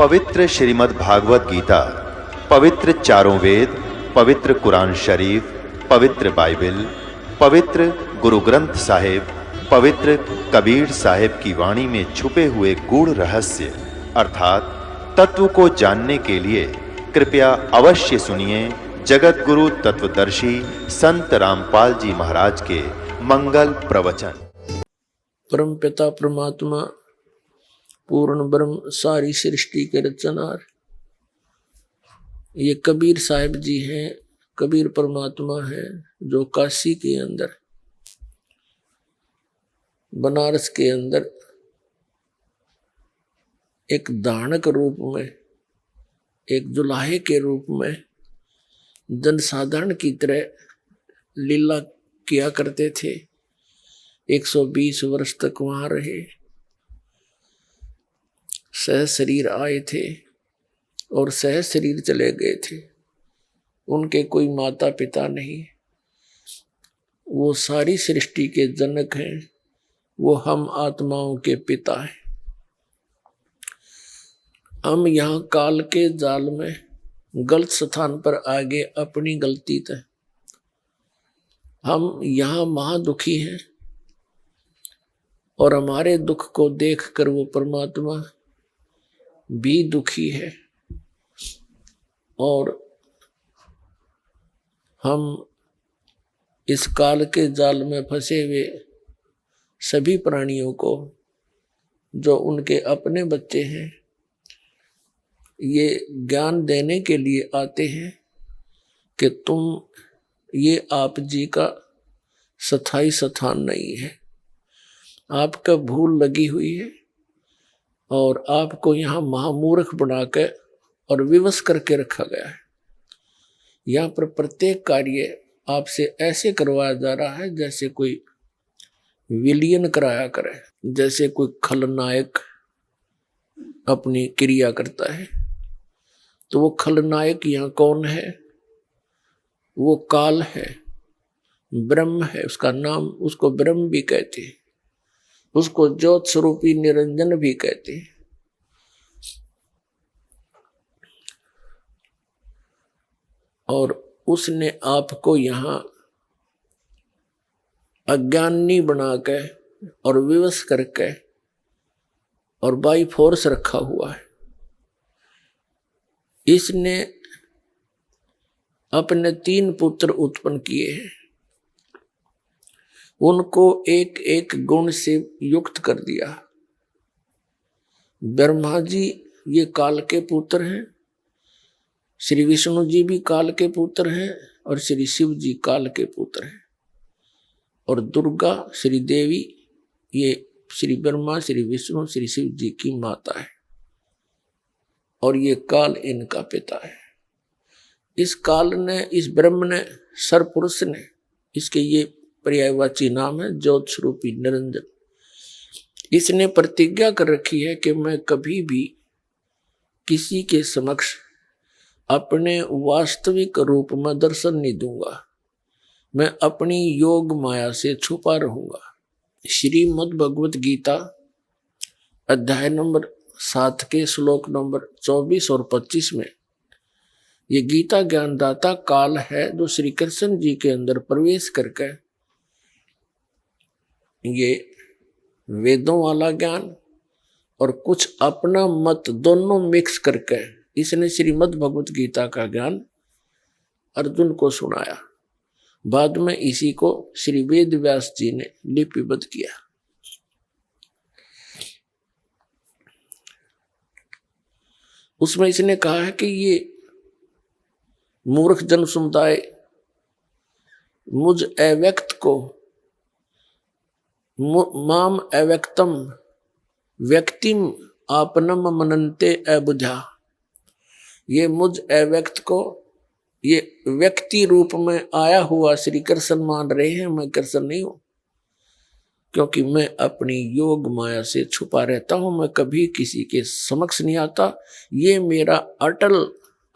पवित्र श्रीमद् भागवत गीता, पवित्र चारों वेद, पवित्र कुरान शरीफ, पवित्र बाइबल, पवित्र गुरु ग्रंथ साहिब, पवित्र कबीर साहिब की वाणी में छुपे हुए गूढ़ रहस्य अर्थात तत्व को जानने के लिए कृपया अवश्य सुनिए जगत गुरु तत्वदर्शी संत रामपाल जी महाराज के मंगल प्रवचन। परम पिता परमात्मा पूर्ण ब्रह्म सारी सृष्टि के रचनार ये कबीर साहिब जी हैं। कबीर परमात्मा है जो काशी के अंदर, बनारस के अंदर एक दानक रूप में, एक जुलाहे के रूप में जनसाधारण की तरह लीला किया करते थे। 120 वर्ष तक वहां रहे, सह शरीर आए थे और सह शरीर चले गए थे। उनके कोई माता पिता नहीं, वो सारी सृष्टि के जनक हैं, वो हम आत्माओं के पिता हैं। हम यहाँ काल के जाल में गलत स्थान पर आ गए, अपनी गलती तय। हम यहाँ महादुखी हैं और हमारे दुख को देखकर वो परमात्मा भी दुखी है और हम इस काल के जाल में फंसे हुए सभी प्राणियों को, जो उनके अपने बच्चे हैं, ये ज्ञान देने के लिए आते हैं कि तुम ये आप जी का स्थायी स्थान नहीं है, आपका भूल लगी हुई है और आपको यहाँ महामूर्ख बनाकर और विवश करके रखा गया है। यहाँ पर प्रत्येक कार्य आपसे ऐसे करवाया जा रहा है जैसे कोई विलियन कराया करे, जैसे कोई खलनायक अपनी क्रिया करता है। तो वो खलनायक यहाँ कौन है? वो काल है, ब्रह्म है, उसका नाम, उसको ब्रह्म भी कहते हैं, उसको ज्योत स्वरूपी निरंजन भी कहते हैं। और उसने आपको यहाँ अज्ञानी बनाकर और विवश करके और बाई फोर्स रखा हुआ है। इसने अपने 3 पुत्र उत्पन्न किए हैं, उनको एक एक गुण से युक्त कर दिया। ब्रह्मा जी ये काल के पुत्र हैं, श्री विष्णु जी भी काल के पुत्र हैं और श्री शिव जी काल के पुत्र हैं। और दुर्गा श्री देवी ये श्री ब्रह्मा, श्री विष्णु, श्री शिव जी की माता है और ये काल इनका पिता है। इस काल ने, इस ब्रह्म ने, सरपुरुष ने, इसके ये पर्यायवाची नाम है ज्योत स्वरूपी निरंजन। इसने प्रतिज्ञा कर रखी है कि मैं कभी भी किसी के समक्ष अपने वास्तविक रूप में दर्शन नहीं दूंगा, मैं अपनी योग माया से छुपा रहूंगा। श्रीमद् भगवत गीता अध्याय नंबर 7 के श्लोक नंबर 24 और 25 में ये गीता ज्ञानदाता काल है जो श्री कृष्ण जी के अंदर प्रवेश करके ये वेदों वाला ज्ञान और कुछ अपना मत दोनों मिक्स करके इसने श्रीमद् भगवत गीता का ज्ञान अर्जुन को सुनाया। बाद में इसी को श्री वेद व्यास जी ने लिपिबद्ध किया। उसमें इसने कहा है कि ये मूर्ख जन समुदाय मुझ अव्यक्त को, माम अव्यक्तम व्यक्तिम आपनम मनन्ते अबुझा, ये मुझ अव्यक्त को ये व्यक्ति रूप में आया हुआ श्री कृष्ण मान रहे हैं। मैं कृष्ण नहीं हूं, क्योंकि मैं अपनी योग माया से छुपा रहता हूं, मैं कभी किसी के समक्ष नहीं आता। ये मेरा अटल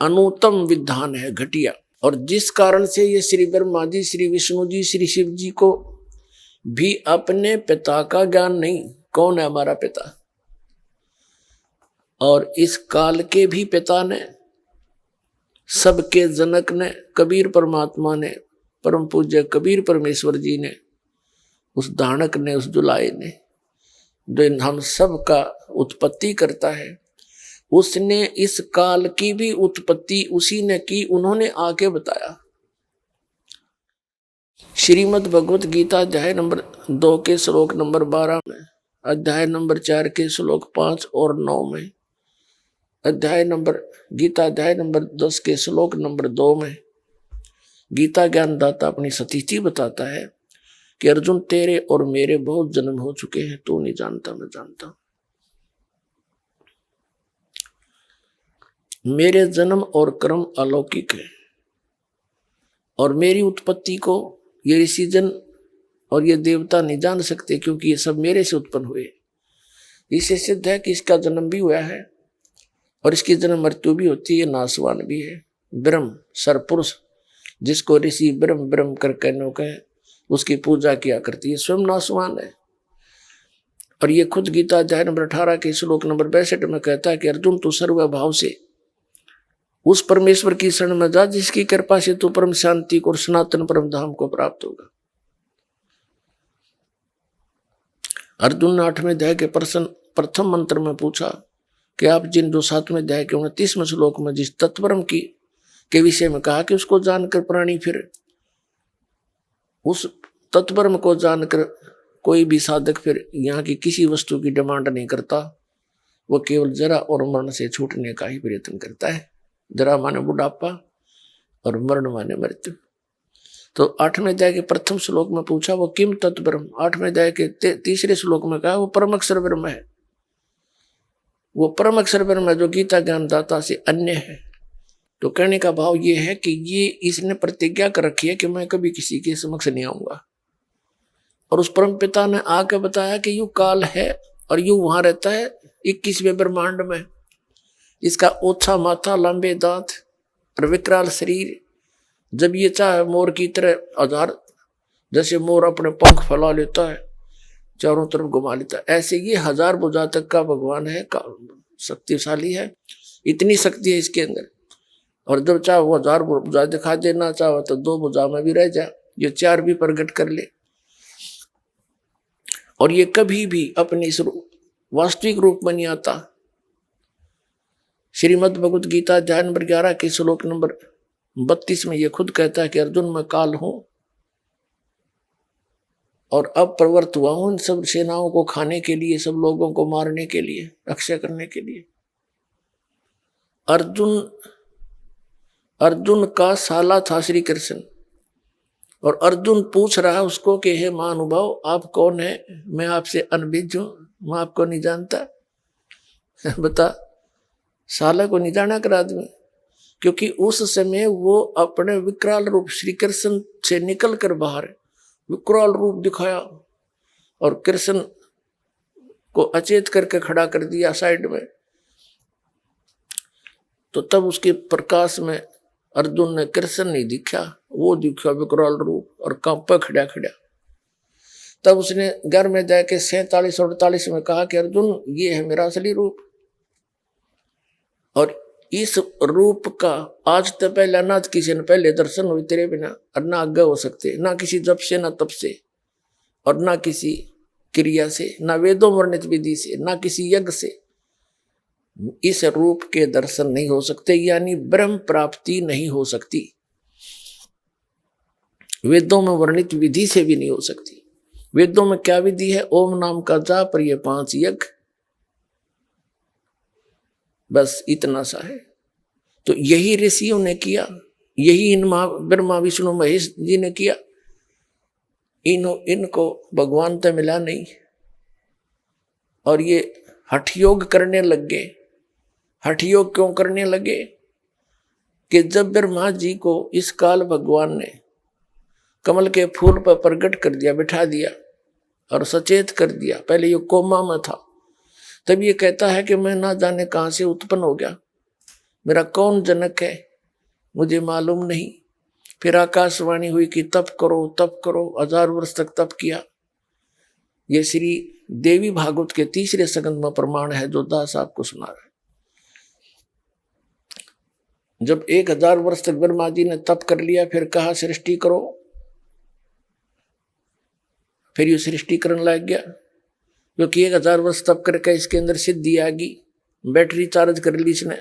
अनुत्तम विधान है, घटिया। और जिस कारण से ये श्री ब्रह्मा जी, श्री विष्णु जी, श्री शिव जी को भी अपने पिता का ज्ञान नहीं। कौन है हमारा पिता? और इस काल के भी पिता ने, सबके जनक ने, कबीर परमात्मा ने, परम पूज्य कबीर परमेश्वर जी ने, उस दानक ने, उस जुलाई ने, जो हम सब का उत्पत्ति करता है, उसने इस काल की भी उत्पत्ति उसी ने की, उन्होंने आके बताया। श्रीमद् भगवत गीता अध्याय नंबर 2 के श्लोक नंबर 12 में, अध्याय नंबर 4 के श्लोक 5 और 9 में, गीता अध्याय नंबर 10 के श्लोक नंबर 2 में गीता ज्ञानदाता अपनी स्थिति बताता है कि अर्जुन तेरे और मेरे बहुत जन्म हो चुके हैं, तू नहीं जानता, मैं जानता हूं। मेरे जन्म और कर्म अलौकिक है और मेरी उत्पत्ति को ये ऋषिजन और ये देवता नहीं जान सकते, क्योंकि ये सब मेरे से उत्पन्न हुए। इससे सिद्ध है कि इसका जन्म भी हुआ है और इसकी जन्म मृत्यु भी होती है, नासवान भी है। ब्रह्म सरपुरुष, जिसको ऋषि ब्रह्म ब्रह्म करके नौका है, उसकी पूजा किया करती है, स्वयं नासवान है। और ये खुद गीता अध्याय नंबर 18 के श्लोक नंबर 62 में कहता है कि अर्जुन तू सर्वभाव से उस परमेश्वर की शरण में जा, जिसकी कृपा से तू परम शांति को और सनातन परम धाम को प्राप्त होगा। अर्जुन ने 8वें अध्याय के प्रथम मंत्र में पूछा कि आप जिन जो 7वें अध्याय के 29वें श्लोक में जिस तत्परम की के विषय में कहा कि उसको जानकर प्राणी फिर उस तत्परम को जानकर कोई भी साधक फिर यहाँ की किसी वस्तु की डिमांड नहीं करता, वो केवल जरा और मरण से छूटने का ही प्रयत्न करता है। जरा माने बुढ़ापा और मरण माने मृत्यु। तो 8वें अध्याय के प्रथम श्लोक में पूछा वो किम तत्परम, 8वें अध्याय के तीसरे श्लोक में कहा वो परम अक्षर ब्रह्म है। वो परम अक्षर ब्रह्म है जो गीता ज्ञानदाता से अन्य है। तो कहने का भाव ये है कि ये इसने प्रतिज्ञा कर रखी है कि मैं कभी किसी के समक्ष नहीं आऊंगा। और उस परम पिता ने आके बताया कि यू काल है और यू वहां रहता है 21वें ब्रह्मांड में। इसका ओछा माथा, लंबे दांत और विकराल शरीर, जब ये चाहे मोर की तरह हजार, जैसे मोर अपने पंख फैला लेता है चारों तरफ घुमा लेता है, ऐसे ये 1000 भुजा तक का भगवान है, शक्तिशाली है, इतनी शक्ति है इसके अंदर। और जब चाहे वो 1000 भुजा दिखा देना, चाहे तो 2 भुजा में भी रह जाए, ये 4 भी प्रकट कर ले। और ये कभी भी अपने इस वास्तविक रूप में नहीं आता। श्रीमद् भगवत गीता अध्याय नंबर 11 के श्लोक नंबर 32 में ये खुद कहता है कि अर्जुन मैं काल हूं और अब प्रवृत्त हुआ हूं इन सब सेनाओं को खाने के लिए, सब लोगों को मारने के लिए, रक्षा करने के लिए। अर्जुन का साला था श्री कृष्ण, और अर्जुन पूछ रहा है उसको कि हे महानुभाव आप कौन है, मैं आपसे अनभिज्ञ हूं, मैं आपको नहीं जानता। बता, साला को नहीं जाना कर आदमी, क्योंकि उस समय वो अपने विकराल रूप श्री कृष्ण से निकल कर बाहर विकराल रूप दिखाया और कृष्ण को अचेत करके खड़ा कर दिया साइड में। तो तब उसके प्रकाश में अर्जुन ने कृष्ण नहीं दिखा, वो दिखा विकराल रूप और कांपा खड़ा खड़ा। तब उसने घर में जाके 47 और 48 में कहा कि अर्जुन ये है मेरा असली रूप, और इस रूप का आज तो पहले ना किसी ने पहले दर्शन हुए तेरे बिना, और ना आगे हो सकते, ना किसी जप से, ना तप से, और ना किसी क्रिया से, ना वेदों वर्णित विधि से, ना किसी यज्ञ से इस रूप के दर्शन नहीं हो सकते, यानी ब्रह्म प्राप्ति नहीं हो सकती। वेदों में वर्णित विधि से भी नहीं हो सकती। वेदों में क्या विधि है? ओम नाम का जाप और ये 5 यज्ञ, बस इतना सा है। तो यही ऋषियों ने किया, यही इन ब्रह्मा विष्णु महेश जी ने किया। इनको भगवान तो मिला नहीं, और ये हठ योग करने लग गए। हठ योग क्यों करने लगे? कि जब ब्रह्मा जी को इस काल भगवान ने कमल के फूल पर प्रकट कर दिया, बिठा दिया और सचेत कर दिया, पहले ये कोमा में था, तब ये कहता है कि मैं ना जाने कहां से उत्पन्न हो गया, मेरा कौन जनक है मुझे मालूम नहीं। फिर आकाशवाणी हुई कि तप करो तप करो, 1000 वर्ष तक तप किया। ये श्री देवी भागवत के 3रे स्कंद में प्रमाण है जो दास आपको सुना रहा है। जब 1000 वर्ष तक ब्रह्मा जी ने तप कर लिया, फिर कहा सृष्टि करो, फिर ये सृष्टि करने लग गया, क्योंकि 1000 वर्ष तप करके इसके अंदर सिद्धि आ गई, बैटरी चार्ज कर ली इसने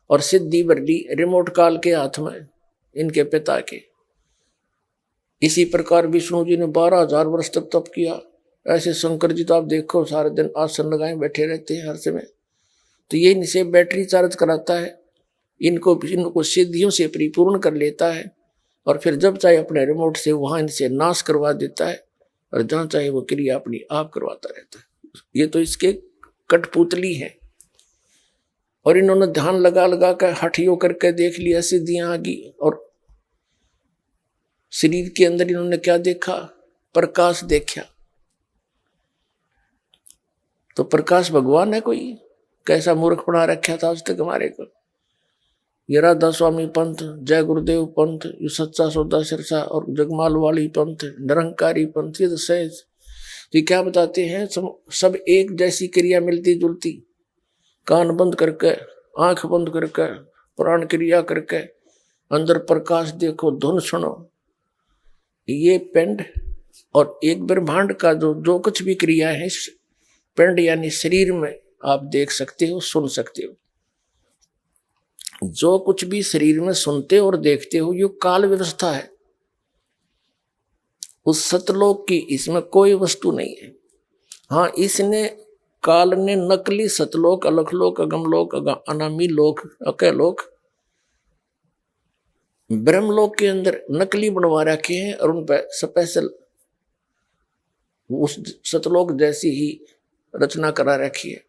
और सिद्धि भर ली रिमोट काल के हाथ में, इनके पिता के। इसी प्रकार विष्णु जी ने 12,000 वर्ष तक तप किया। ऐसे शंकर जी तो आप देखो सारे दिन आसन लगाए बैठे रहते हैं हर समय। तो ये इनसे बैटरी चार्ज कराता है, इनको सिद्धियों से परिपूर्ण कर लेता है और फिर जब चाहे अपने रिमोट से वहां इनसे नाश करवा देता है और जहां चाहे वो क्रिया अपनी आप करवाता रहता है। ये तो इसके कठपुतली है। और इन्होंने ध्यान लगा लगा कर हठियों करके देख लिया, सिद्धियां आ गई। और शरीर के अंदर इन्होंने क्या देखा? प्रकाश देखा। तो प्रकाश भगवान है कोई? कैसा मूर्ख बना रखा था आज तक हमारे को। ये राधा स्वामी पंथ, जय गुरुदेव पंथ, ये सच्चा सौदा सिरसा और जगमाल वाली पंथ, निरंकारी पंथ, ये तो सहज। तो ये क्या बताते हैं? सब एक जैसी क्रिया मिलती जुलती, कान बंद करके, आंख बंद करके, प्राण क्रिया करके, अंदर प्रकाश देखो, धुन सुनो। ये पिंड और एक ब्रह्मांड का जो कुछ भी क्रिया है पिंड यानी शरीर में आप देख सकते हो, सुन सकते हो। जो कुछ भी शरीर में सुनते हो और देखते हो ये काल व्यवस्था है उस सतलोक की, इसमें कोई वस्तु नहीं है। हाँ, इसने काल ने नकली सतलोक, अलखलोक, अगमलोक, अनामी लोक, अकलोक, ब्रह्मलोक के अंदर नकली बनवा रखे हैं और उन पर स्पेशल उस सतलोक जैसी ही रचना करा रखी है।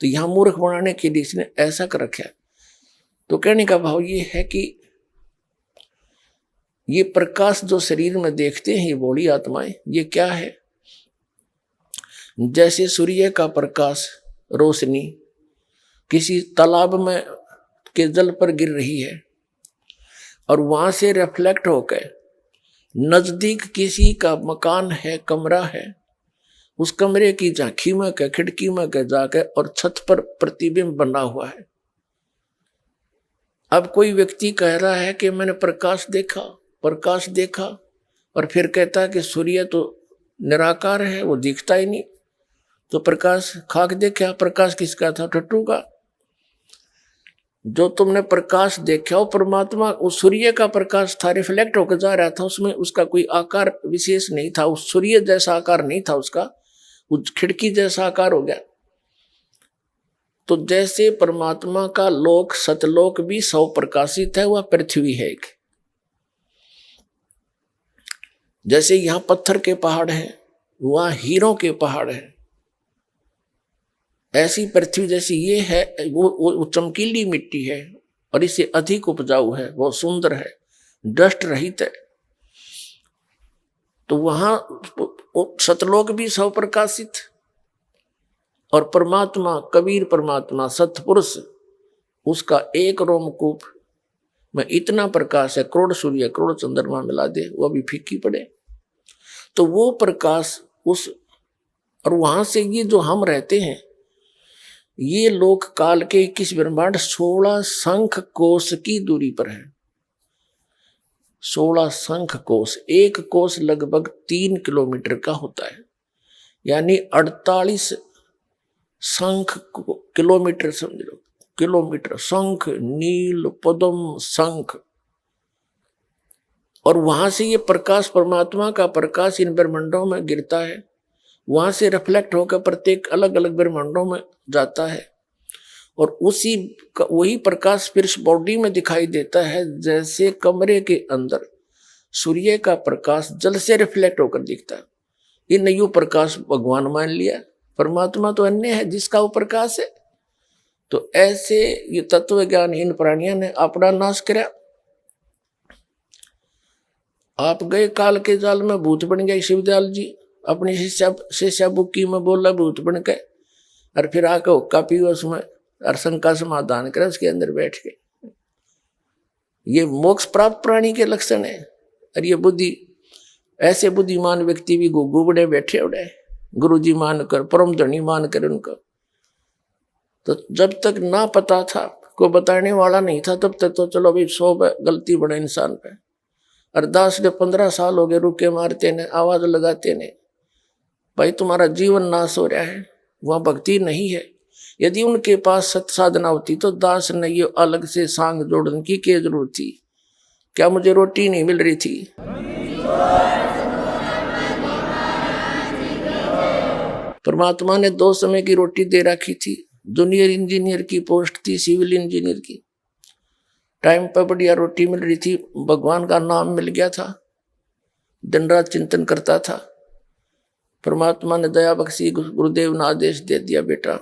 तो यहां मूर्ख बनाने के लिए इसने ऐसा कर रखा है। तो कहने का भाव ये है कि ये प्रकाश जो शरीर में देखते हैं ये बॉडी आत्माएं, ये क्या है? जैसे सूर्य का प्रकाश, रोशनी किसी तालाब में के जल पर गिर रही है और वहां से रिफ्लेक्ट होकर नजदीक किसी का मकान है, कमरा है, उस कमरे की झांकी में के, खिड़की में के जाके और छत पर प्रतिबिंब बना हुआ है। अब कोई व्यक्ति कह रहा है कि मैंने प्रकाश देखा और फिर कहता है कि सूर्य तो निराकार है, वो दिखता ही नहीं। तो प्रकाश खाक देखा, प्रकाश किसका था? टट्टू का। जो तुमने प्रकाश देखा वो परमात्मा, उस सूर्य का प्रकाश था, रिफ्लेक्ट होकर जा रहा था, उसमें उसका कोई आकार विशेष नहीं था, उस सूर्य जैसा आकार नहीं था उसका, उस खिड़की जैसा आकार हो गया। तो जैसे परमात्मा का लोक सतलोक भी सौ प्रकाशित है, वह पृथ्वी है एक। जैसे यहां पत्थर के पहाड़ है, वहां हीरों के पहाड़ है, ऐसी पृथ्वी जैसी ये है, वो चमकीली मिट्टी है और इससे अधिक उपजाऊ है, वो सुंदर है, डस्ट रहित है। तो वहां सतलोक भी सौ प्रकाशित और परमात्मा, कबीर परमात्मा, सतपुरुष, उसका एक रोमकूप में इतना प्रकाश है, करोड़ सूर्य करोड़ चंद्रमा मिला दे वो भी फीकी पड़े। तो वो प्रकाश उस, और वहां से ये जो हम रहते हैं ये लोक काल के 21 ब्रह्मांड 16 शंख कोश की दूरी पर है। 16 शंख कोश, एक कोश लगभग 3 किलोमीटर का होता है, यानी 48 शंख किलोमीटर, समझ लो किलोमीटर। शंख, नील, पद्म, शंख। और वहां से ये प्रकाश, परमात्मा का प्रकाश इन ब्रह्मांडों में गिरता है, वहां से रिफ्लेक्ट होकर प्रत्येक अलग अलग ब्रह्मांडों में जाता है और वही प्रकाश फिर बॉडी में दिखाई देता है। जैसे कमरे के अंदर सूर्य का प्रकाश जल से रिफ्लेक्ट होकर दिखता है, ये नयू प्रकाश भगवान मान लिया। परमात्मा तो अन्य है जिसका वो प्रकाश है। तो ऐसे ये तत्व ज्ञानहीन प्राणियों ने अपना नाश किया। आप गए काल के जाल में, भूत बन गए शिवदयाल जी, अपनी शिष्या बुक्की में बोला भूत बन के, और फिर आके हुक्का पियो उसमें और शंका समाधान करे उसके अंदर बैठ के। ये मोक्ष प्राप्त प्राणी के लक्षण है। और ये बुद्धि, ऐसे बुद्धिमान व्यक्ति भी गुग्गू बड़े बैठे उड़े, गुरु जी मान कर, परम धनी मान कर उनको। तो जब तक ना पता था को बताने वाला नहीं था तब तक तो चलो भाई 100 गलती बने इंसान पे। अरदास ने 15 साल हो गए रुके मारते ने, आवाज लगाते ने, भाई तुम्हारा जीवन नाश हो रहा है, वहां भक्ति नहीं है। यदि उनके पास सत साधना होती तो दास ने ये अलग से सांग जोड़ने की क्या जरूरत थी? क्या मुझे रोटी नहीं मिल रही थी? परमात्मा ने 2 समय की रोटी दे रखी थी। जूनियर इंजीनियर की पोस्ट थी, सिविल इंजीनियर की, टाइम पर बढ़िया रोटी मिल रही थी, भगवान का नाम मिल गया था, दिन रात चिंतन करता था। परमात्मा ने दया बख्शी, गुरुदेव ने आदेश दे दिया, बेटा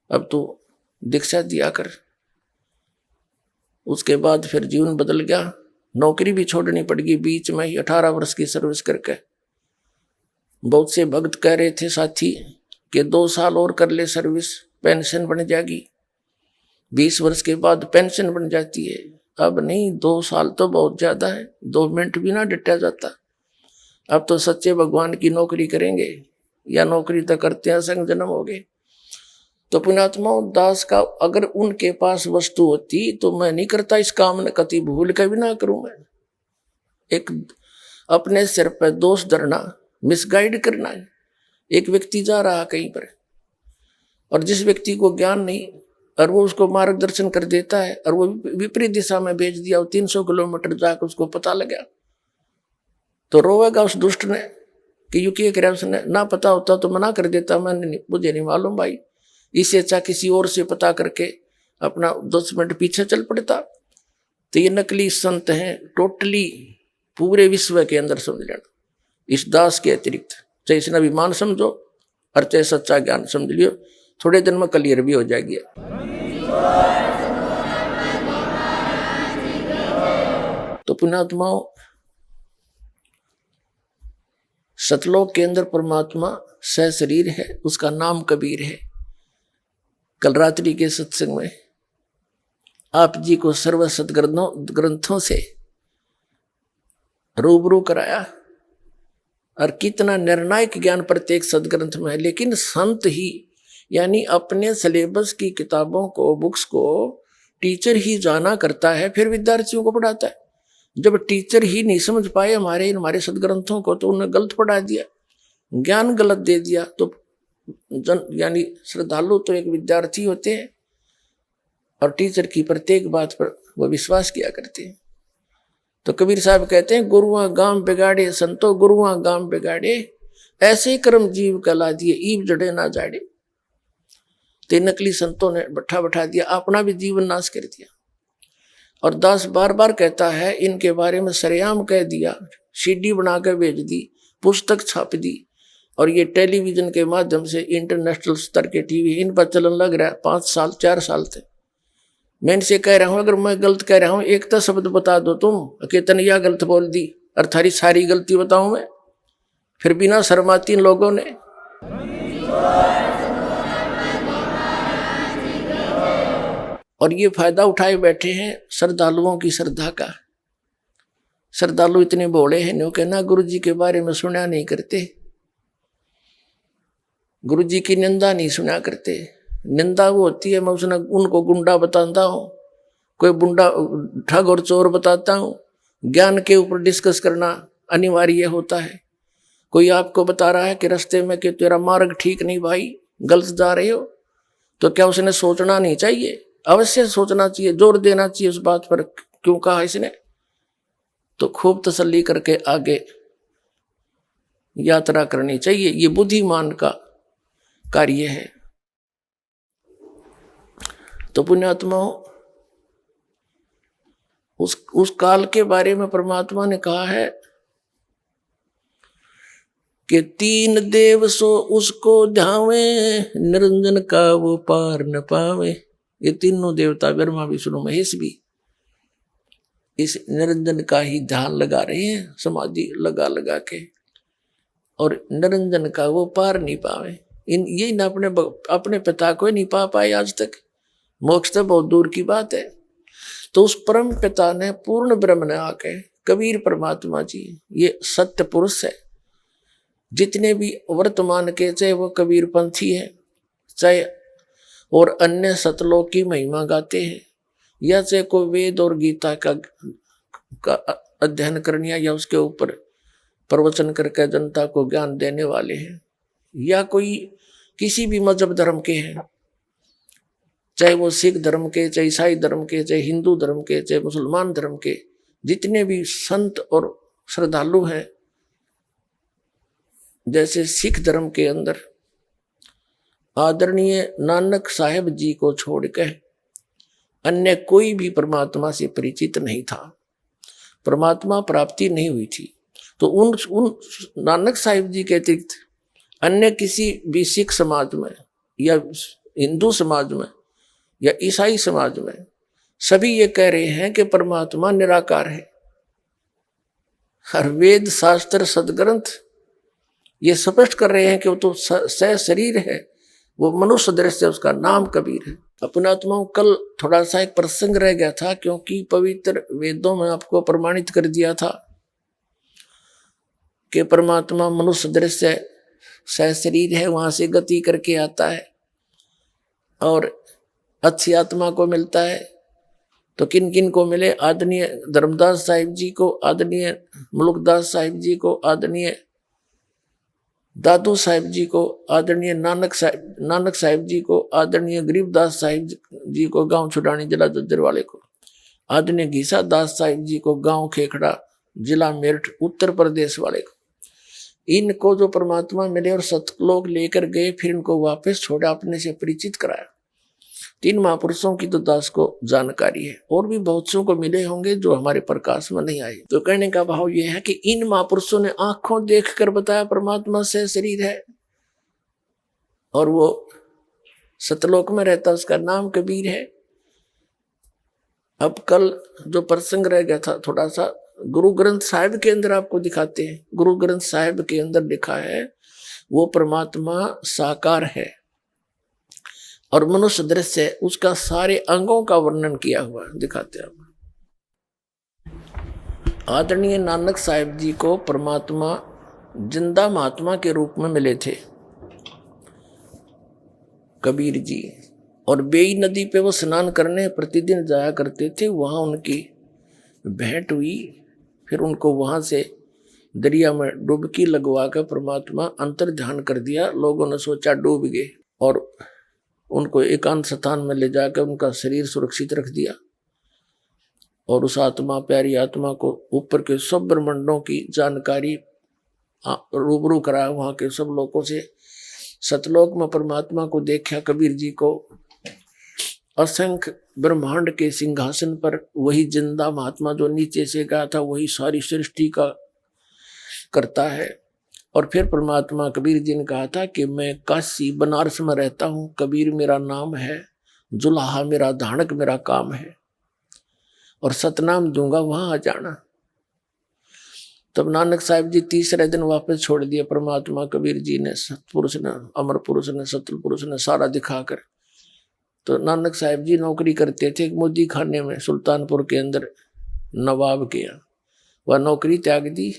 अब तू दीक्षा दिया कर। उसके बाद फिर जीवन बदल गया। नौकरी भी छोड़नी पड़गी बीच में ही, 18 वर्ष की सर्विस करके। बहुत से भक्त कह रहे थे साथी कि 2 साल और कर ले सर्विस, पेंशन बन जाएगी, 20 वर्ष के बाद पेंशन बन जाती है। अब नहीं, 2 साल तो बहुत ज्यादा है, 2 मिनट भी ना डटा जाता। अब तो सच्चे भगवान की नौकरी करेंगे, या नौकरी तो करते हैं, संग जन्म हो गए। तो पुण्यात्मा दास का अगर उनके पास वस्तु होती तो मैं नहीं करता इस काम ने, कति भूल के भी ना करूं मैं। एक अपने सिर पर दोष धरना, मिसगाइड करना है। एक व्यक्ति जा रहा कहीं पर और जिस व्यक्ति को ज्ञान नहीं और वो उसको मार्गदर्शन कर देता है और वो विपरीत दिशा में भेज दिया, 300 किलोमीटर जाकर उसको पता लगा, तो रोएगा उस दुष्ट ने कि यू क्या करे उसने, ना पता होता तो मना कर देता, मैंने मुझे नहीं मालूम भाई, इससे अच्छा किसी और से पता करके अपना 10 मिनट पीछे चल पड़ता। तो ये नकली संत हैं टोटली पूरे विश्व के अंदर, समझ लेना। इस दास के अतिरिक्त चाहे इसने अभिमान समझो और चाहे सच्चा ज्ञान समझ लियो, थोड़े दिन में क्लियर भी हो जाएगी। तो पुण्यात्माओं, सतलोक के अंदर परमात्मा सह शरीर है, उसका नाम कबीर है। कल रात्रि के सत्संग में आप जी को सर्व सदग्रंथों से रूबरू कराया और कितना निर्णायक ज्ञान प्रत्येक सदग्रंथ में है। लेकिन संत ही यानी अपने सिलेबस की किताबों को, बुक्स को टीचर ही जाना करता है, फिर विद्यार्थियों को पढ़ाता है। जब टीचर ही नहीं समझ पाए हमारे सदग्रंथों को, तो उन्हें गलत पढ़ा दिया, ज्ञान गलत दे दिया। तो यानी श्रद्धालु तो एक विद्यार्थी होते हैं और टीचर की प्रत्येक बात पर वो विश्वास किया करते हैं। तो कबीर साहब कहते हैं, गुरुआ गांव बिगाड़े संतो, गुरुआ गांव बिगाड़े, ऐसे कर्म जीव कला दिए, ईब जड़े ना जाड़े। ते नकली संतों ने बैठा दिया, अपना भी जीवन नाश कर दिया। और दास बार बार कहता है, इनके बारे में सरेआम कह दिया, सीडी बना कर भेज दी, पुस्तक छाप दी, और ये टेलीविजन के माध्यम से इंटरनेशनल स्तर के टीवी इन पर चलन लग रहा है। 5 साल 4 साल थे। मैं इनसे कह रहा हूं, अगर मैं गलत कह रहा हूं एक तो शब्द बता दो तुम, कि तनया गलत बोल दी और थारी सारी गलती बताऊं मैं। फिर बिना शर्माती इन लोगों ने और ये फायदा उठाए बैठे हैं श्रद्धालुओं की श्रद्धा का। श्रद्धालु इतने भोले हैं, न्यू कहना गुरु जी के बारे में सुना नहीं करते, गुरु जी की निंदा नहीं सुना करते। निंदा वो होती है, मैं उनको गुंडा बताता हूँ, कोई बुंडा ठग और चोर बताता हूँ। ज्ञान के ऊपर डिस्कस करना अनिवार्य होता है। कोई आपको बता रहा है कि रास्ते में कि तेरा मार्ग ठीक नहीं भाई, गलत जा रहे हो, तो क्या उसने सोचना नहीं चाहिए? अवश्य सोचना चाहिए, जोर देना चाहिए उस बात पर, क्यों कहा इसने, तो खूब तसल्ली करके आगे यात्रा करनी चाहिए। ये बुद्धिमान का कार्य है। तो पुण्यात्माओं, उस काल के बारे में परमात्मा ने कहा है कि 3 देव सो उसको ध्यावे, निरंजन का वो पार न पावे। ये तीनों देवता ब्रह्मा विष्णु महेश भी इस निरंजन का ही ध्यान लगा रहे हैं, समाधि लगा के, और निरंजन का वो पार नहीं पावे। ये ना अपने पिता को नहीं पा पाए आज तक, मोक्ष तो बहुत दूर की बात है। तो उस परम पिता ने पूर्ण ब्रह्म ने आके, कबीर परमात्मा जी ये सत्य पुरुष है। जितने भी वर्तमान के, चाहे वो कबीर पंथी है, चाहे और अन्य सतलोक की महिमा गाते हैं, या चाहे कोई वेद और गीता का अध्ययन करने या उसके ऊपर प्रवचन करके जनता को ज्ञान देने वाले हैं, या कोई किसी भी मजहब धर्म के हैं, चाहे वो सिख धर्म के, चाहे ईसाई धर्म के, चाहे हिंदू धर्म के, चाहे मुसलमान धर्म के, जितने भी संत और श्रद्धालु हैं, जैसे सिख धर्म के अंदर आदरणीय नानक साहेब जी को छोड़कर अन्य कोई भी परमात्मा से परिचित नहीं था, परमात्मा प्राप्ति नहीं हुई थी। तो उन नानक साहिब जी के अतिरिक्त अन्य किसी भी सिख समाज में या हिंदू समाज में या ईसाई समाज में सभी ये कह रहे हैं कि परमात्मा निराकार है। हर वेद शास्त्र सदग्रंथ ये स्पष्ट कर रहे हैं कि वो तो शरीर है, वो मनुष्य दृश्य, उसका नाम कबीर है। अपने आत्माओं, कल थोड़ा सा एक प्रसंग रह गया था, क्योंकि पवित्र वेदों में आपको प्रमाणित कर दिया था कि परमात्मा मनुष्य दृश्य शरीर है, वहां से गति करके आता है और अच्छी आत्मा को मिलता है। तो किन किन को मिले? आदरणीय धर्मदास साहिब जी को, आदरणीय मुल्कदास साहिब जी को, आदरणीय दादू साहिब जी को, आदरणीय नानक साहिब जी को, आदरणीय गरीबदास साहिब जी को गांव छुड़ानी जिला जज्जर वाले को, आदरणीय घीसा दास साहिब जी को गांव खेखड़ा जिला मेरठ उत्तर प्रदेश वाले को। इनको जो परमात्मा मिले और सतलोक लेकर गए, फिर इनको वापस छोड़ा, अपने से परिचित कराया। 3 महापुरुषों की तो दास को जानकारी है, और भी बहुत सौ को मिले होंगे जो हमारे प्रकाश में नहीं आए। तो कहने का भाव यह है कि इन महापुरुषों ने आंखों देखकर बताया परमात्मा से शरीर है, और वो सतलोक में रहता, उसका नाम कबीर है। अब कल जो प्रसंग रह गया था थोड़ा सा, गुरु ग्रंथ साहिब के अंदर आपको दिखाते हैं। गुरु ग्रंथ साहिब के अंदर लिखा है वो परमात्मा साकार है और मनुष्य दृश्य, उसका सारे अंगों का वर्णन किया हुआ दिखाते हैं। आदरणीय नानक साहिब जी को परमात्मा जिंदा महात्मा के रूप में मिले थे कबीर जी, और बेई नदी पे वो स्नान करने प्रतिदिन जाया करते थे। वहाँ उनकी भेंट हुई, फिर उनको वहाँ से दरिया में डुबकी लगवा कर परमात्मा अंतर ध्यान कर दिया। लोगों ने सोचा डूब गए, और उनको एकांत स्थान में ले जाकर उनका शरीर सुरक्षित रख दिया, और उस आत्मा, प्यारी आत्मा को ऊपर के सब ब्रह्मांडों की जानकारी रूबरू कराया वहाँ के सब लोगों से। सतलोक में परमात्मा को देखा कबीर जी को, असंख्य ब्रह्मांड के सिंहासन पर वही जिंदा महात्मा जो नीचे से गया था, वही सारी सृष्टि का करता है। और फिर परमात्मा कबीर जी ने कहा था कि मैं काशी बनारस में रहता हूँ, कबीर मेरा नाम है, जुलाहा मेरा धानक मेरा काम है, और सतनाम दूंगा, वहां आ जाना। तब नानक साहिब जी तीसरे दिन वापस छोड़ दिया परमात्मा कबीर जी ने, सतपुरुष ने, अमर पुरुष ने, सतल पुरुष ने सारा दिखाकर। तो नानक साहिब जी नौकरी करते थे मोदी खाने में, सुल्तानपुर के अंदर नवाब के यहाँ। वह नौकरी त्याग दी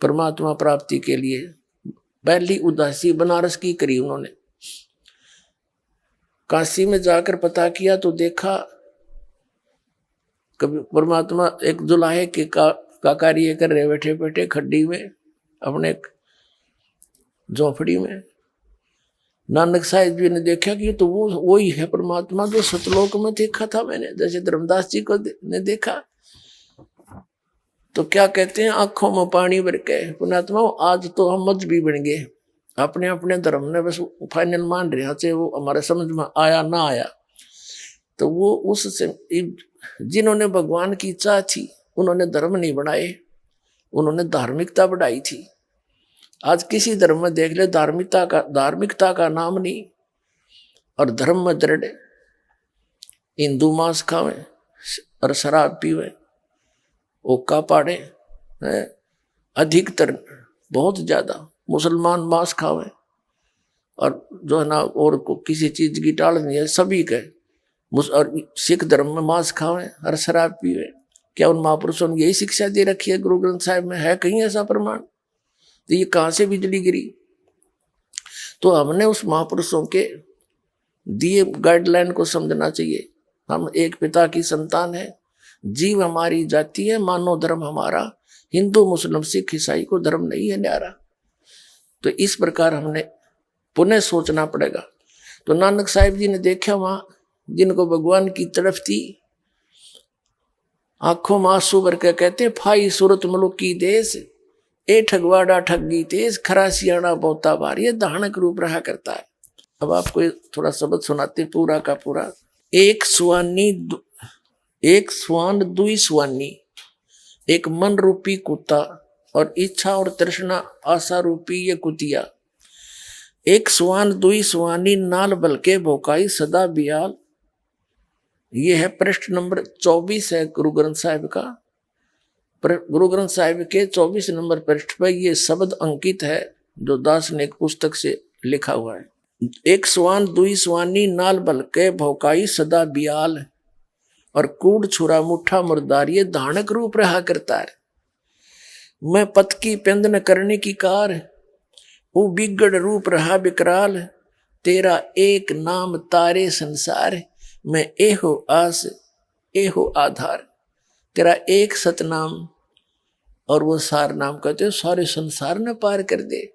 परमात्मा प्राप्ति के लिए। पहली उदासी बनारस की करी उन्होंने। काशी में जाकर पता किया तो देखा कभी परमात्मा एक जुलाहे के का कार्य कर रहे, बैठे बैठे खड्डी में अपने झोपड़ी में। नानक साहिब जी ने देखा कि तो वो ही है परमात्मा जो सतलोक में देखा था मैंने, जैसे धर्मदास जी को ने देखा। तो क्या कहते हैं, आंखों में पानी भर के पुण्यात्मा आज तो हम मजहबी बन गए, अपने अपने धर्म ने बस फाइनल मान रहे, चाहे वो हमारे समझ में आया ना आया। तो वो उससे जिन्होंने भगवान की इच्छा थी उन्होंने धर्म नहीं बनाए, उन्होंने धार्मिकता बढ़ाई थी। आज किसी धर्म में देख ले, धार्मिकता का नाम नहीं, और धर्म में दृढ़ हिंदू मांस खावे और शराब पीवे, ओका पाड़े, अधिकतर बहुत ज्यादा मुसलमान मांस खावे, और जो है ना और को किसी चीज की टाल नहीं है, सभी के। और सिख धर्म में मांस खावे और शराब पीवे। क्या उन महापुरुषों ने यही शिक्षा दे रखी है? गुरु ग्रंथ साहिब में है कहीं ऐसा प्रमाण? तो ये कहाँ से बिजली गिरी? तो हमने उस महापुरुषों के दिए गाइडलाइन को समझना चाहिए। हम एक पिता की संतान है, जीव हमारी जाति है, मानव धर्म हमारा, हिंदू मुस्लिम सिख ईसाई को धर्म नहीं है न्यारा। तो इस प्रकार हमने पुनः सोचना पड़ेगा। तो नानक साहिब जी ने देखा वहां जिनको भगवान की तरफ थी, आंखों में आंसू भर के कहते फाई सूरत मुल्क की देश, ए ठगवाड़ा ठगी तेज, खरा सियाणा बहुता भार, ये दानक रूप रहा करता है। अब आपको थोड़ा शब्द सुनाते पूरा का पूरा। एक स्वान दुई स्वानी, एक मन रूपी कुत्ता और इच्छा और तृष्णा आशा रूपी ये कुतिया, एक स्वान दुई स्वानी नाल बलके भोकाई सदा बियाल। ये है पृष्ठ नंबर 24 है गुरु ग्रंथ साहिब का। गुरु ग्रंथ साहिब के 24 नंबर पृष्ठ पर ये शब्द अंकित है जो दास ने एक पुस्तक से लिखा हुआ है। एक स्वान दुई स्वानी नाल बलके भौकाई सदा बियाल, और कूड़ छुरा मुठा मुर्दार, ये धानक रूप रहा करता है। मैं पत की पेंद न करने की कार, वो बिगड़ रूप रहा बिकराल, तेरा एक नाम तारे संसार, मैं एहो आस एहो आधार। तेरा एक सतनाम और वो सार नाम कहते हो सारे संसार ने पार कर दे।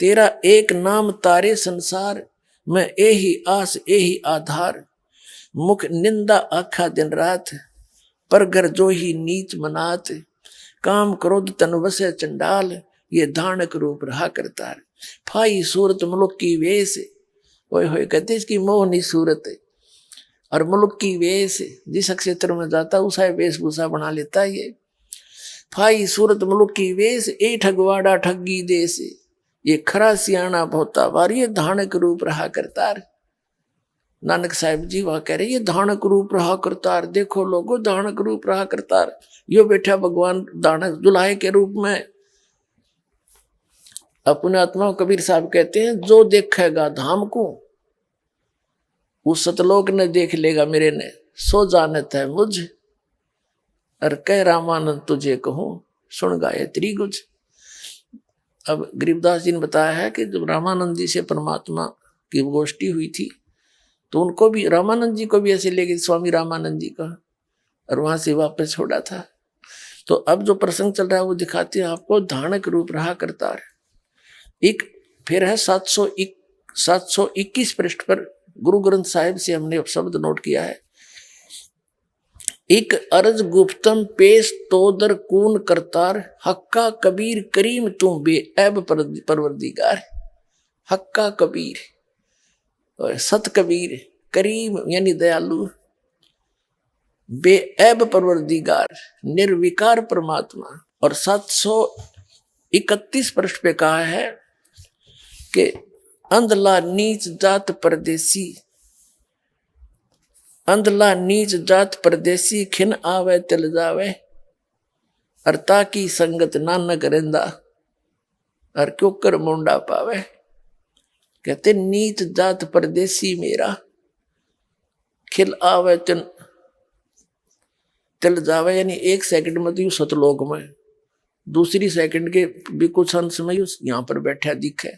तेरा एक नाम तारे संसार, मैं एही आस एही आधार, मुख निंदा आखा दिन रात, पर घर जो ही नीच मनात, काम क्रोध तन वसे चंडाल, ये धानक रूप रहा करता है। फाई सूरत मुल्क की वेश, ओए होए कहते इसकी मोहनी सूरत है, और मुल्क की वेश जिस क्षेत्र में जाता उसा वेशभूषा बना लेता है। ये फाई सूरत मुल्क की वेश, ए ठगवाड़ा ठगी देश, ये खरा सियाणा बहुता भार, ये धानक रूप रहा करतार। नानक साहिब जी वहां कह रहे ये धानक रूप रहा करतार। देखो लोगो धानक रूप रहा करतार, यो बैठा भगवान धानक दुल्हे के रूप में। अपने आत्मा कबीर साहब कहते हैं जो देखेगा धाम को, उस सतलोक ने देख लेगा मेरे ने, सो जानत है मुझ, और कह रामानंद तुझे कहूं सुन गाये त्रिगुज। अब गरीबदास जी ने बताया है कि जब रामानंद जी से परमात्मा की गोष्ठी हुई थी तो उनको भी, रामानंद जी को भी ऐसे ले गए स्वामी रामानंद जी का, और वहां से वापस छोड़ा था। तो अब जो प्रसंग चल रहा है वो दिखाते हैं आपको धानक रूप रहा करता है। एक फिर है 721 पृष्ठ पर गुरु ग्रंथ साहिब से हमने शब्द नोट किया है। एक अर्ज गुप्तम पेश तोदर कून करतार, हक्का कबीर करीम तुम बेऐब परवरदिगार। हक्का कबीर और सत कबीर, करीम यानी दयालु, बेऐब परवरदिगार निर्विकार परमात्मा। और 731 पृष्ठ पे कहा है कि अंधला नीच जात परदेसी, अंधला नीच जात परदेसी, खिन आवे तिल जावे, अरता की संगत नानक रेंदा, और क्यों कर मुंडा पावे। कहते नीच जात परदेसी मेरा, खिल आवे तिल जावे, यानी एक सेकंड में तो यू सतलोक में, दूसरी सेकंड के भी कुछ अंश में यहाँ पर बैठा दिखे।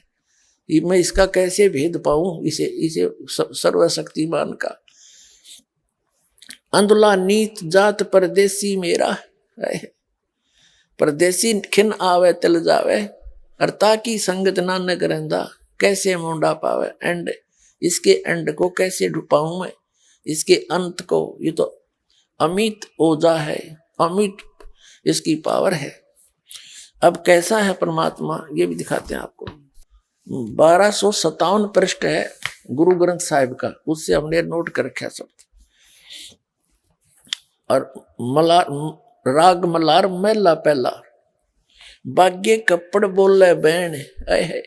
मैं इसका कैसे भेद पाऊं, इसे सर्वशक्तिमान का। अंधला नीच जात परदेसी मेरा, परदेसी खिन आवे तिल जावे, अरता की संगत नानक रेंदा, कैसे मुंडा पावे। एंड इसके एंड को कैसे ढूंढाऊं मैं, इसके अंत को। ये तो अमित ओजा है, अमित इसकी पावर है। अब कैसा है परमात्मा ये भी दिखाते हैं आपको। 1257 पृष्ठ है गुरु ग्रंथ साहिब का, उससे हमने नोट कर रखा शब्द। और मलार राग मलार मैला पहला, बाग्य कपड़ बोले बहन है।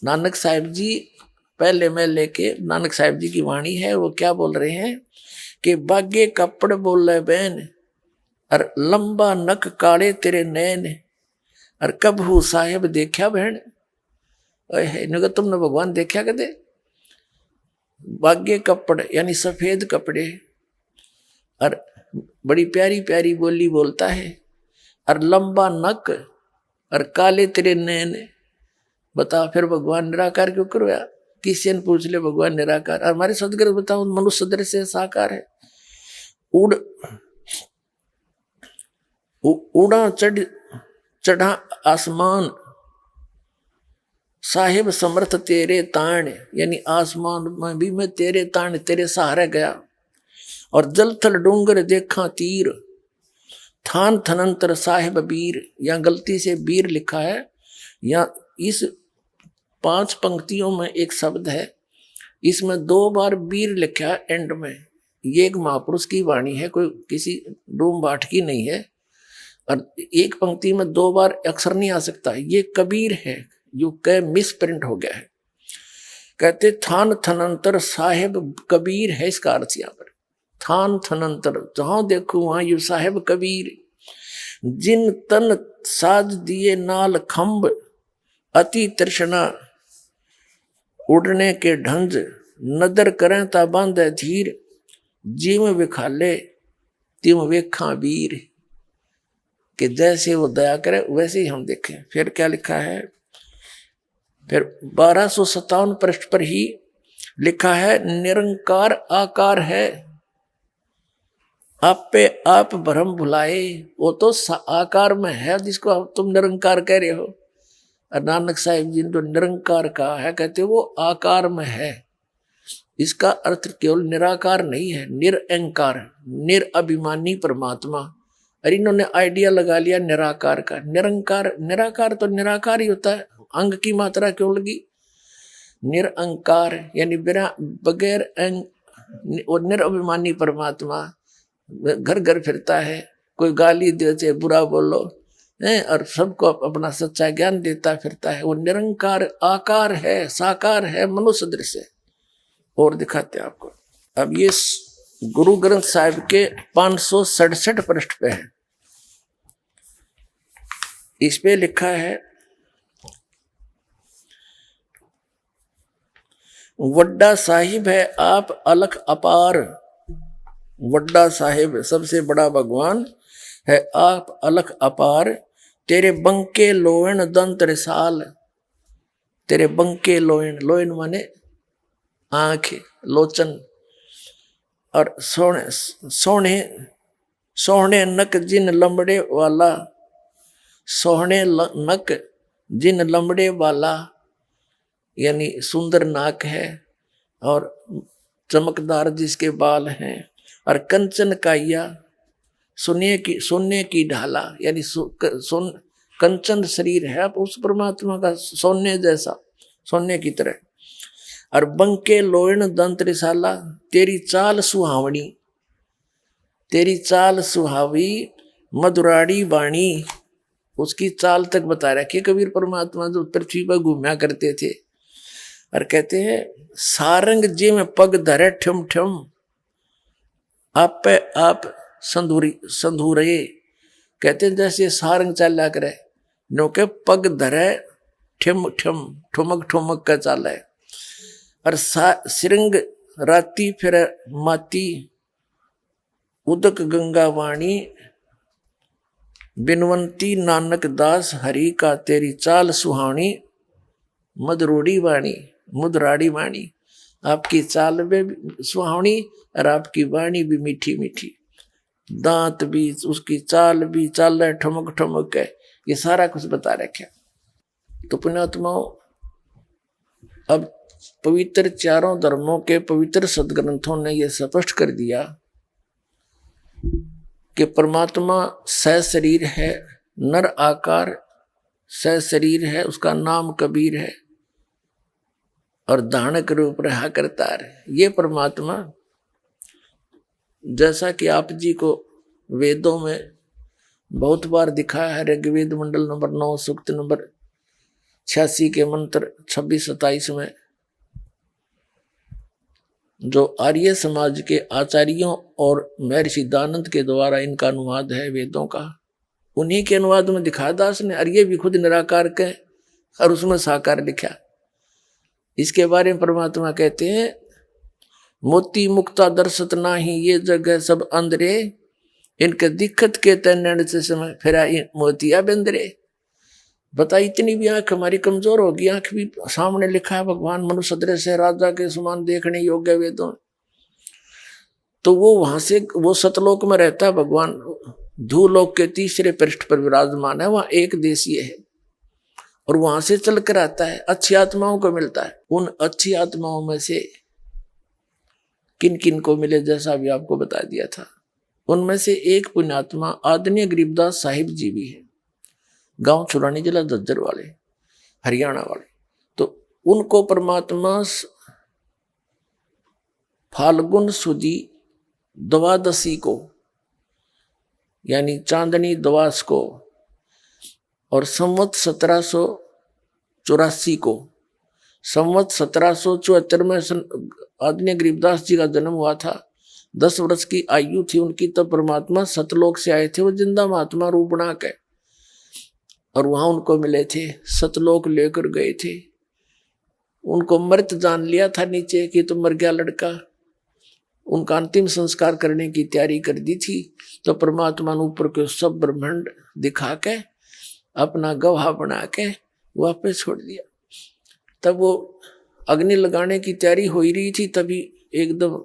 नानक साहिब जी पहले में लेके नानक साहिब जी की वाणी है, वो क्या बोल रहे हैं कि बाग्य कपड़ बोले बहन, और लंबा नक काले तेरे नैन, और कब हूँ साहेब देखा बहन। नगर तुमने भगवान देखा कदे। बाग्य कपड़ यानी सफेद कपड़े, और बड़ी प्यारी प्यारी बोली बोलता है, और लंबा नक और काले तेरे नैन। बता फिर भगवान निराकार क्यों करवाया। किसी ने पूछ ले भगवान निराकार, हमारे सदगुरु बताओ मनुष्य दृश्य साकार है। उड़ा चढ़ा आसमान साहिब समर्थ तेरे ताण, यानी आसमान में भी मैं तेरे ताण तेरे सहारे गया। और जल थल डूंगर देखा तीर, थान थनंतर साहिब वीर, या गलती से वीर लिखा है, या इस 5 पंक्तियों में एक शब्द है, इसमें 2 बार वीर लिखा है एंड में। ये एक महापुरुष की वाणी है, कोई किसी डूम बाट की नहीं है। और एक पंक्ति में 2 बार अक्षर नहीं आ सकता, ये कबीर है, जो क मिस प्रिंट हो गया है। कहते थान थनंतर साहेब कबीर है, इसका अर्थ यहाँ पर थान थनंतर, जहां देखो वहां यू साहेब कबीर। जिन तन साज दिए नाल खम्ब, अति तृष्णा उड़ने के ढंज, नदर करें ता बांधे धीर, जिम विखाले तिम वेखा वीर। कि जैसे वो दया करे वैसे ही हम देखें। फिर क्या लिखा है, फिर 1257 पृष्ठ पर ही लिखा है, निरंकार आकार है, आप पे आप भ्रम भुलाए। वो तो आकार में है जिसको अब तुम निरंकार कह रहे हो। और नानक साहिब जी ने तो निरंकार कहा है, कहते वो आकार में है। इसका अर्थ केवल निराकार नहीं है, निरअंकार, निरअभिमानी परमात्मा। और इन्होंने आइडिया लगा लिया निराकार का। निरंकार, निराकार तो निराकार ही होता है, अंग की मात्रा क्यों लगी। निरअंकार यानी बिना बगैर अंग, और निरअभिमानी परमात्मा घर घर फिरता है, कोई गाली देते बुरा बोलो है, और सबको अपना सच्चा ज्ञान देता फिरता है। वो निरंकार आकार है, साकार है, मनुष्य दृश्य। और दिखाते हैं आपको। अब ये गुरु ग्रंथ साहिब के 567 पृष्ठ पे है। इस पे लिखा है, वड्डा साहिब है आप अलख अपार। वड्डा साहिब सबसे बड़ा भगवान है, आप अलख अपार। तेरे बंके लोयन दंत रिसाल, तेरे बंके लोयन, लोयन माने आंख, लोचन। और सोने सोने सोहने नक जिन लंबड़े वाला, सोहने नक जिन लंबड़े वाला, यानी सुंदर नाक है और चमकदार जिसके बाल हैं। और कंचन काया, सोने की ढाला, यानी कंचन शरीर है उस परमात्मा का, सोने जैसा, सोने की तरह। और बंके लोयन दंत रिसाला, तेरी चाल सुहावनी, तेरी चाल सुहावी मधुराड़ी बाणी। उसकी चाल तक बता रखी कबीर परमात्मा जो पृथ्वी पर घूमया करते थे। और कहते हैं, सारंग जी में पग धरे ठम ठम, आप पे आप संधूरे। कहते हैं जैसे सारंग चला करे, नो के पग धरे ठम ठम, ठुमक ठुमक का चाल है। और सिरंग राती फिर माती, उदक गंगा वाणी, बिनवंती नानक दास हरि का, तेरी चाल सुहावनी मधुरोड़ी वाणी, मुदराड़ी वाणी। आपकी चाल भी सुहावनी और आपकी वाणी भी मीठी मीठी, दांत भी, उसकी चाल भी, चाल है ठमक ठमक है, ये सारा कुछ बता रखा। तो पुण्यात्माओं, अब पवित्र चारों धर्मों के पवित्र सदग्रंथों ने यह स्पष्ट कर दिया कि परमात्मा सहशरीर है, नर आकार सहशरीर है, उसका नाम कबीर है और धानक रूप रहा करता है। ये परमात्मा, जैसा कि आप जी को वेदों में बहुत बार दिखा है, ऋग्वेद मंडल नंबर 9 सूक्त नंबर 86 के मंत्र 26-27 में, जो आर्य समाज के आचार्यों और महर्षि दानंद के द्वारा इनका अनुवाद है वेदों का, उन्हीं के अनुवाद में दिखा दास ने। और ये भी खुद निराकार के और उसमें साकार लिखा। इसके बारे में परमात्मा कहते हैं, मोती मुक्ता दर्शत नाही, ये जगह सब अंधरे, इनके दिक्कत के तैनण से समय फिरा मोतिया बंदरे। बता, इतनी भी आंख हमारी कमजोर होगी, आंख भी सामने लिखा है भगवान मनुष्य सदृश है, राजा के समान देखने योग्य वेदों। तो वो वहां से वो सतलोक में रहता है भगवान, धूलोक के तीसरे पृष्ठ पर विराजमान है, वहां एक देशीय है और वहां से चल कर आता है, अच्छी आत्माओं को मिलता है। उन अच्छी आत्माओं में से किन किन को मिले जैसा भी आपको बता दिया था, उनमें से एक पुण्यात्मा आदरणीय गरीबदास साहिब जी भी है, गांव छुरानी जिला झज्जर वाले, हरियाणा वाले। तो उनको परमात्मा फाल्गुन सुदी द्वादशी को यानी चांदनी द्वास को और संवत 1784 को, संवत 1774 में आदरणीय गरीबदास जी का जन्म हुआ था। 10 वर्ष की आयु थी उनकी, तब परमात्मा सतलोक से आए थे, वो जिंदा महात्मा रूप बना के, और वहां उनको मिले थे, सतलोक लेकर गए थे। उनको मृत जान लिया था नीचे कि तो मर गया लड़का, उनका अंतिम संस्कार करने की तैयारी कर दी थी। तो परमात्मा ने ऊपर के सब ब्रह्मांड दिखा के अपना गवाह बना के वापस छोड़ दिया। तब वो अग्नि लगाने की तैयारी हो ही रही थी, तभी एकदम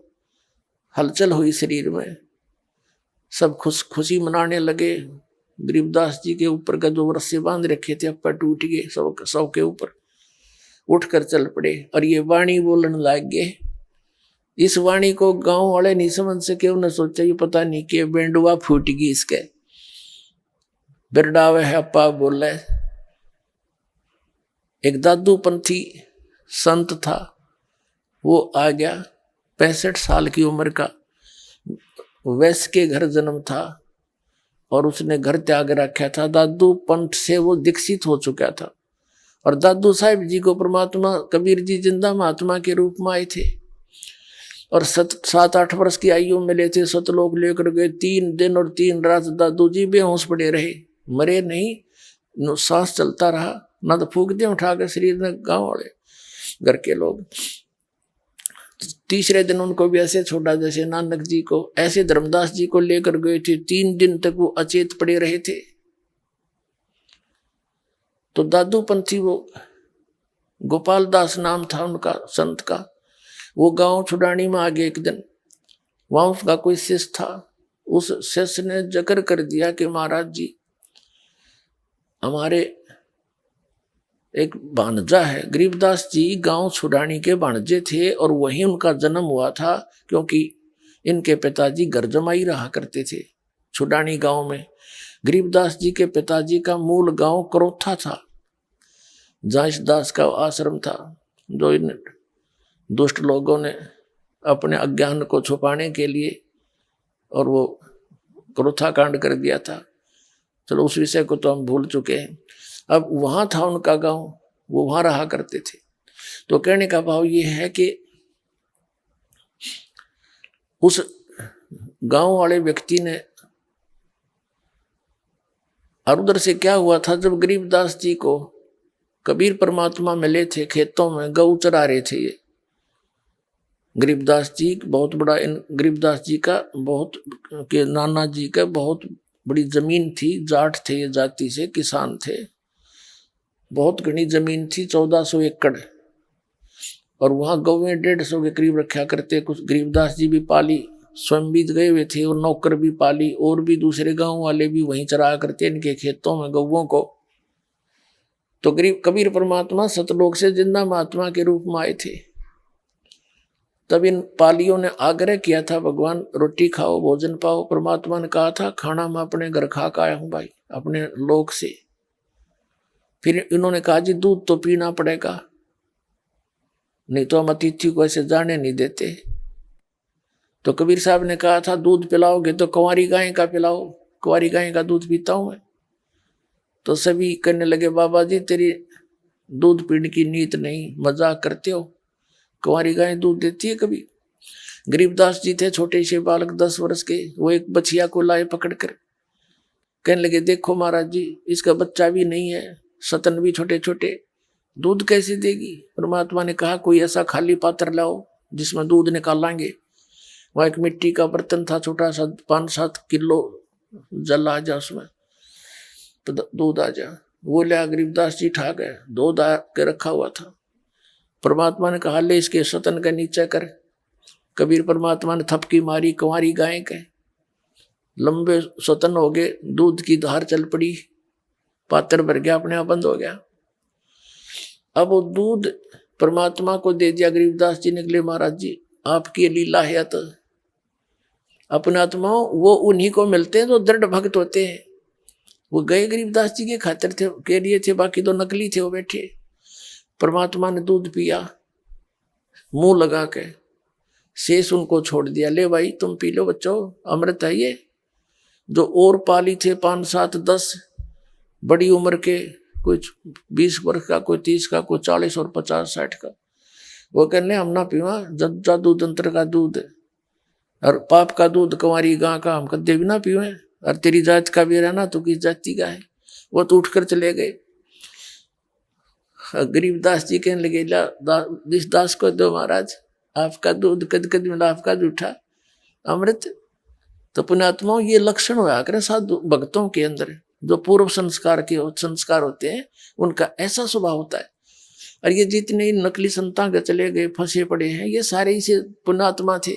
हलचल हुई शरीर में, सब खुशी मनाने लगे। गरीबदास जी के ऊपर का जो रस्से बांध रखे थे अब टूट गए, सब के ऊपर उठकर चल पड़े और ये वाणी बोलने लग गए। इस वाणी को गांव वाले नहीं समझ सके, उन्हें सोचा ये पता नहीं कि बेंडुआ फूट गई इसके, बिरडावे है अपा बोल रहे। एक दादू पंथी संत था, वो आ गया, 65 साल की उम्र का, वैश्य के घर जन्म था और उसने घर त्याग रखा था। दादू पंथ से वो दीक्षित हो चुका था और दादू साहिब जी को परमात्मा कबीर जी जिंदा महात्मा के रूप में आए थे और 7-8 वर्ष की आयु में ले थे, सतलोक लेकर गए। 3 दिन और 3 रात दादू जी बेहोश पड़े रहे, मरे नहीं, सांस चलता रहा, ना तो फूक दिया उठा के शरीर में गांव वाले घर के लोग। तीसरे दिन उनको भी ऐसे छोड़ा जैसे नानक जी को, ऐसे धर्मदास जी को लेकर गए थे। 3 दिन तक वो अचेत पड़े रहे थे। तो दादू पंथी, वो गोपाल दास नाम था उनका संत का, वो गांव छुडानी में आ गए एक दिन। वहां उसका कोई शिष्य था, उस शिष्य ने जिक्र कर दिया कि महाराज जी हमारे एक भांजा है। गरीबदास जी गांव छुडानी के भांजे थे और वहीं उनका जन्म हुआ था, क्योंकि इनके पिताजी घर जमाई रहा करते थे छुडानी गांव में। गरीबदास जी के पिताजी का मूल गांव करोथा था, जहाँ इस दास का आश्रम था, जो इन दुष्ट लोगों ने अपने अज्ञान को छुपाने के लिए और वो क्रोथा कांड कर दिया था। चलो उस विषय को तो हम भूल चुके हैं। अब वहां था उनका गांव, वो वहां रहा करते थे। तो कहने का भाव ये है कि उस गांव वाले व्यक्ति ने, और उधर से क्या हुआ था, जब गरीबदास जी को कबीर परमात्मा मिले थे, खेतों में गऊ चरा रहे थे ये गरीबदास जी, बहुत बड़ा, इन गरीबदास जी का बहुत के नाना जी का बहुत बड़ी जमीन थी, जाट थे ये, जाति से किसान थे, बहुत घनी जमीन थी, 1400 एकड़, और वहां गौवें 150 के करीब रखा करते। कुछ गरीबदास जी भी पाली, स्वयं भी गए हुए थे, और नौकर भी पाली, और भी दूसरे गांव वाले भी वहीं चराया करते इनके खेतों में गौवों को। तो गरीब कबीर परमात्मा सतलोक से जिंदा महात्मा के रूप में आए थे। तब इन पालियों ने आग्रह किया था, भगवान रोटी खाओ, भोजन पाओ। परमात्मा ने कहा था, खाना मैं अपने घर खा के आया हूं भाई, अपने लोक से। फिर इन्होंने कहा, जी दूध तो पीना पड़ेगा, नहीं तो हम अतिथि को ऐसे जाने नहीं देते। तो कबीर साहब ने कहा था, दूध पिलाओगे तो कुंवारी गाय का पिलाओ, कुंवारी गाय का दूध पीता हूं मैं। तो सभी कहने लगे, बाबा जी तेरी दूध पीने की नीयत नहीं, मजाक करते हो, कुंवारी गाय दूध देती है कभी? गरीबदास जी थे छोटे से बालक 10 वर्ष के, वो एक बछिया को लाए पकड़कर, कहने लगे, देखो महाराज जी इसका बच्चा भी नहीं है, सतन भी छोटे छोटे, दूध कैसे देगी? परमात्मा ने कहा, कोई ऐसा खाली पात्र लाओ जिसमें दूध निकालेंगे। वहाँ एक मिट्टी का बर्तन था छोटा सा, 5-7 किलो जल आ जा उसमें, तो दूध आ जा। वो लिया गरीबदास जी ठा गए, दूध के रखा हुआ था। परमात्मा ने कहा ले इसके सतन का नीचे कर। कबीर परमात्मा ने थपकी मारी, कुंवारी गाय के लंबे सतन हो गए, दूध की धार चल पड़ी, पात्र भर गया, अपने आप बंद हो गया। अब वो दूध परमात्मा को दे दिया। गरीबदास जी निकले, महाराज जी आपकी लीला है। तो अपने आत्माओं वो उन्हीं को मिलते हैं जो दृढ़ भक्त होते हैं। वो गए गरीबदास जी के खातिर थे, के लिए थे, बाकी तो नकली थे वो बैठे। परमात्मा ने दूध पिया, मुंह लगा के शेष उनको छोड़ दिया। ले भाई तुम पी लो बच्चों, अमृत है ये। जो और पाली थे 5, 7, 10 बड़ी उम्र के, कुछ 20 वर्ष का, कोई 30 का, कोई 40 और 50, 60 का, वो कहने हम ना पीवा जादू तंत्र का दूध और पाप का दूध, कुंवारी गां का हम कदे भी ना पीवे। और तेरी जात का भी रहना तो किस जाति का है। वो तो उठकर चले गए। गरीबदास जी कहने लगे जिस दास को दो महाराज आपका दूध, कद कद मिला आपका जूठा अमृत। तो पुण्यात्माओं ये लक्षण होया करे साधु भक्तों के अंदर, जो पूर्व संस्कार होते हैं उनका ऐसा स्वभाव होता है। और ये जितने नकली संतां के चले गए फंसे पड़े हैं, ये सारे इसे पुण्यात्मा थे,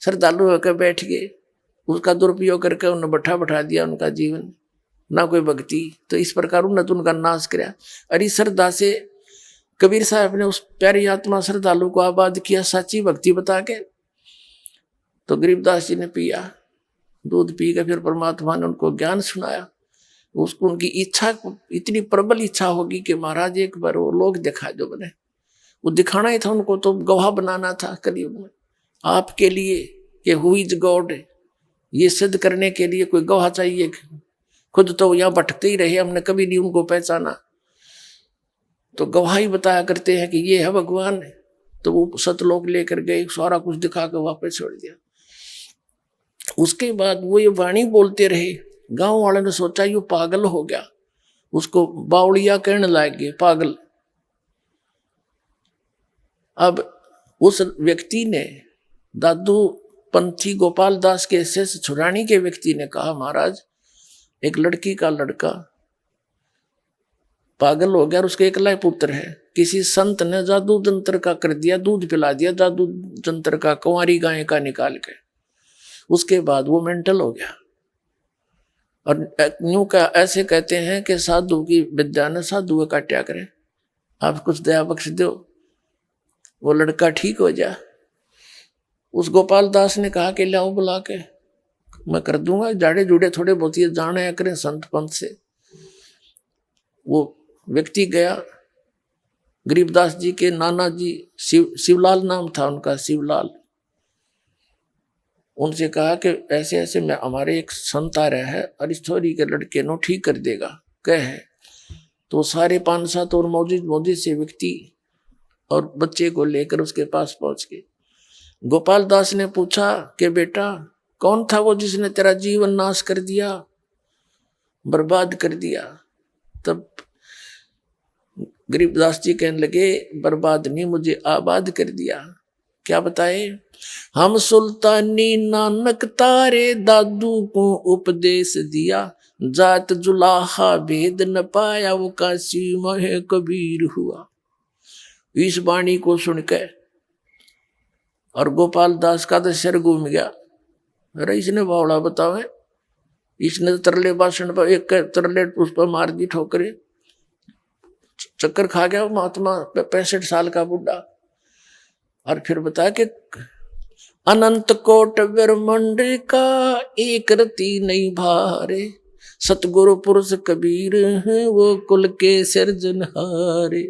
श्रद्धालु होकर बैठ गए, उसका दुरुपयोग करके उन्हें बैठा दिया उनका जीवन, ना कोई भक्ति। तो इस प्रकार उन्होंने उनका नाश किया। और इस श्रद्धा से कबीर साहब ने उस प्यारी आत्मा श्रद्धालु को आबाद किया सच्ची भक्ति बता के। तो गरीबदास जी ने पिया दूध, पी के फिर परमात्मा ने उनको ज्ञान सुनाया। उसको उनकी इच्छा, इतनी प्रबल इच्छा होगी कि महाराज एक बार वो लोग दिखा दो बने। वो दिखाना ही था उनको, तो गवाह बनाना था कलयुग में आपके लिए कि हु इज गॉड। ये सिद्ध करने के लिए कोई गवाह चाहिए। खुद तो यहाँ भटकते ही रहे, हमने कभी नहीं उनको पहचाना। तो गवाही बताया करते हैं कि ये है भगवान। तो वो सतलोक लेकर गए, सारा कुछ दिखा कर वापस छोड़ दिया। उसके बाद वो ये वाणी बोलते रहे। गांव वाले ने सोचा ये पागल हो गया, उसको बावड़िया कहने लग गए, पागल। अब उस व्यक्ति ने, दादू पंथी गोपाल दास के शेष छुड़ानी के व्यक्ति ने कहा महाराज एक लड़की का लड़का पागल हो गया और उसके एकला पुत्र है। किसी संत ने जादू जंत्र का कर दिया, दूध पिला दिया जादू जंत्र का, कुंवारी गाय का निकाल के। उसके बाद वो मेंटल हो गया। और यूं का ऐसे कहते हैं कि साधु की विद्या ने साधु का काट्या करे। आप कुछ दया बख्श दो, वो लड़का ठीक हो जा। उस गोपाल दास ने कहा कि लाओ बुला के, मैं कर दूंगा। जाड़े जुड़े थोड़े बहुत ये जाने करें संत पंथ से। वो व्यक्ति गया, गरीबदास जी के नाना जी शिवलाल नाम था उनका, शिवलाल। उनसे कहा कि ऐसे ऐसे मैं हमारे एक संत आ रहा है और इस छोरी के लड़के नो ठीक कर देगा कहे। तो सारे 5-7 और मौजूद से व्यक्ति और बच्चे को लेकर उसके पास पहुंच गए। गोपाल दास ने पूछा कि बेटा कौन था वो जिसने तेरा जीवन नाश कर दिया, बर्बाद कर दिया। तब गरीबदास जी कहने लगे बर्बाद नहीं, मुझे आबाद कर दिया। क्या बताए? हम सुल्तानी नानक तारे दादू को उपदेश दिया, जात जुलाहा भेद न पाया वो काशी में कबीर हुआ। इस वाणी को सुनकर और गोपाल दास का तो सिर घूम गया। अरे इसने बावड़ा बतावे, इसने तरले भाषण पर एक तरले उस पर मार दी ठोकरे, चक्कर खा गया महात्मा 65 साल का बुढ़ा। और फिर बताया कि अनंत कोट ब्रह्मांड का एक रति नहीं भारे, सतगुरु पुरुष कबीर है वो कुल के सिरजनहारे।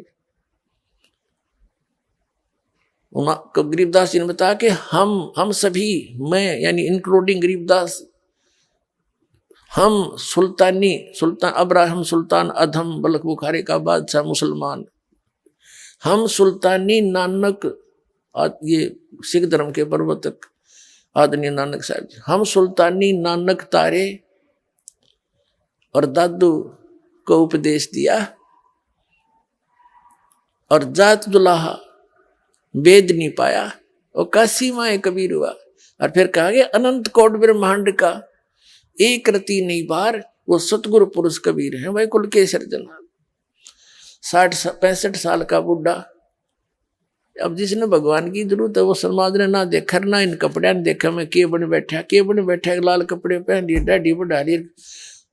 गरीबदास जी ने बताया कि हम सभी, मैं यानी इंक्लूडिंग गरीबदास, हम सुल्तान अब्राहम सुल्तान अधम बलख बुखारे का बादशाह मुसलमान, हम सुल्तानी नानक, ये सिख धर्म के प्रवर्तक आदरणीय नानक साहब जी, हम सुल्तानी नानक तारे और दादू को उपदेश दिया और जात दुलाहा वेद नहीं पाया और काशी माए कबीर हुआ। और फिर कहा गया अनंत कोट ब्रह्मांड का एक रति नहीं बार वो सतगुरु पुरुष कबीर हैं, वही कुल के सिरजनहार। 65 साल का बुढ़ा। अब जिसने भगवान की जरूरत है वो समाज ने ना देखा, ना इन कपड़े ने देखा, मैं के बन बैठा लाल कपड़े पहन लिए, डाढ़ी बढ़ा ली,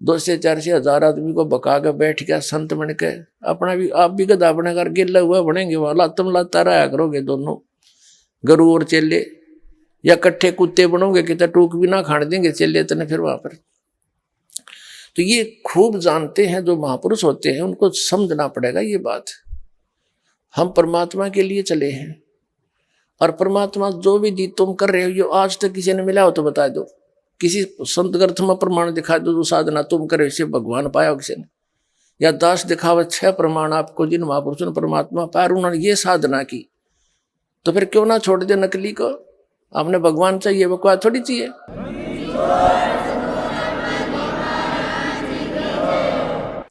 2 से 4 से 1000 आदमी को बका के बैठ गया संत बन के। अपना भी आप भी गधा बनेगा, गिल्ला हुआ बनेंगे, वाला तुम लाता रहा करोगे दोनों गुरु और चेले, या कट्ठे कुत्ते बनोगे कि टूक भी ना खाने देंगे चेले तने फिर वहां पर। तो ये खूब जानते हैं जो महापुरुष होते हैं, उनको समझना पड़ेगा ये बात। हम परमात्मा के लिए चले हैं, और परमात्मा जो भी दी तुम कर रहे हो, ये आज तक किसी ने मिला हो तो बता दो, किसी संत ग्रंथ में प्रमाण दिखा दो जो साधना तुम करे से भगवान पाया हो किसी ने, या दास दिखावे 6 प्रमाण आपको जिन महापुरुषों ने परमात्मा पाया, उन्होंने ये साधना की, तो फिर क्यों ना छोड़ दे नकली को। आपने भगवान चाहिए, बकवास थोड़ी चाहिए।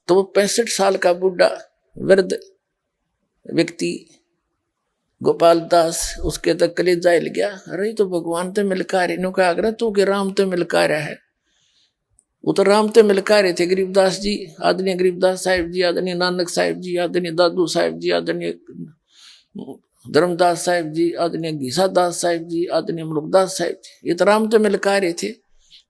तो वो 65 साल का बुढ़ा वृद्ध व्यक्ति गोपाल दास, उसके तक कलेजा हिल गया। अरे तो भगवान तो मिलका रहे, नो क्या आग्रह तू के राम तो मिलका रहा है। वो तो राम तो मिलका रहे थे, गरीबदास जी, आदरणीय गरीबदास साहिब जी, आदरणीय नानक साहिब जी, आदरणीय दादू साहिब जी, आदरणीय धर्मदास साहिब जी, आदरणीय घीसा दास साहिब जी, आदरणीय मुलुकदास साहिब जी, ये तो राम तो मिलका रहे थे।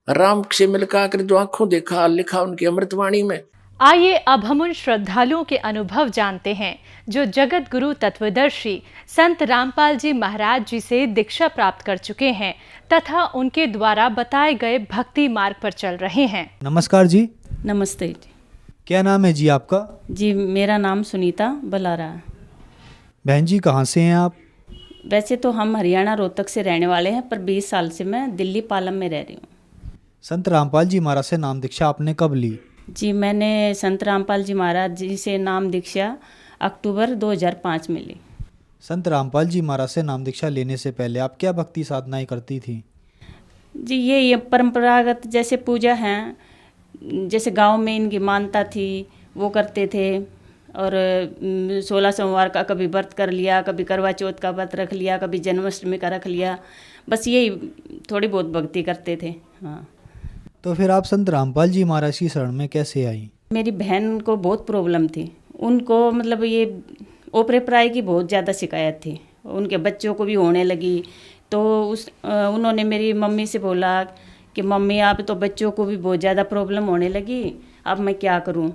राम से मिलका कर जो आंखों देखा लिखा उनकी अमृतवाणी में। आइए अब हम उन श्रद्धालुओं के अनुभव जानते हैं जो जगत गुरु तत्वदर्शी संत रामपाल जी महाराज जी से दीक्षा प्राप्त कर चुके हैं तथा उनके द्वारा बताए गए भक्ति मार्ग पर चल रहे हैं। नमस्कार जी। नमस्ते जी। क्या नाम है जी आपका? जी मेरा नाम सुनीता बलारा है। बहन जी कहाँ से हैं आप? वैसे तो हम हरियाणा रोहतक से रहने वाले हैं, पर 20 साल से मैं दिल्ली पालम में रह रही हूँ। संत रामपाल जी महाराज से नाम दीक्षा आपने कब ली? जी मैंने संत रामपाल जी महाराज जी से नाम दीक्षा अक्टूबर 2005 में ली। संत रामपाल जी महाराज से नाम दीक्षा लेने से पहले आप क्या भक्ति साधनाएं करती थी? जी ये परंपरागत जैसे पूजा हैं, जैसे गांव में इनकी मान्यता थी वो करते थे, और 16 सोमवार का कभी व्रत कर लिया, कभी करवा चौथ का व्रत रख लिया, कभी जन्माष्टमी का रख लिया, बस यही थोड़ी बहुत भक्ति करते थे। हाँ। तो फिर आप संत रामपाल जी महाराज की शरण में कैसे आई? मेरी बहन को बहुत प्रॉब्लम थी, उनको मतलब ये ओपरे प्राय की बहुत ज़्यादा शिकायत थी, उनके बच्चों को भी होने लगी। तो उन्होंने मेरी मम्मी से बोला कि मम्मी आप तो बच्चों को भी बहुत ज़्यादा प्रॉब्लम होने लगी, अब मैं क्या करूं।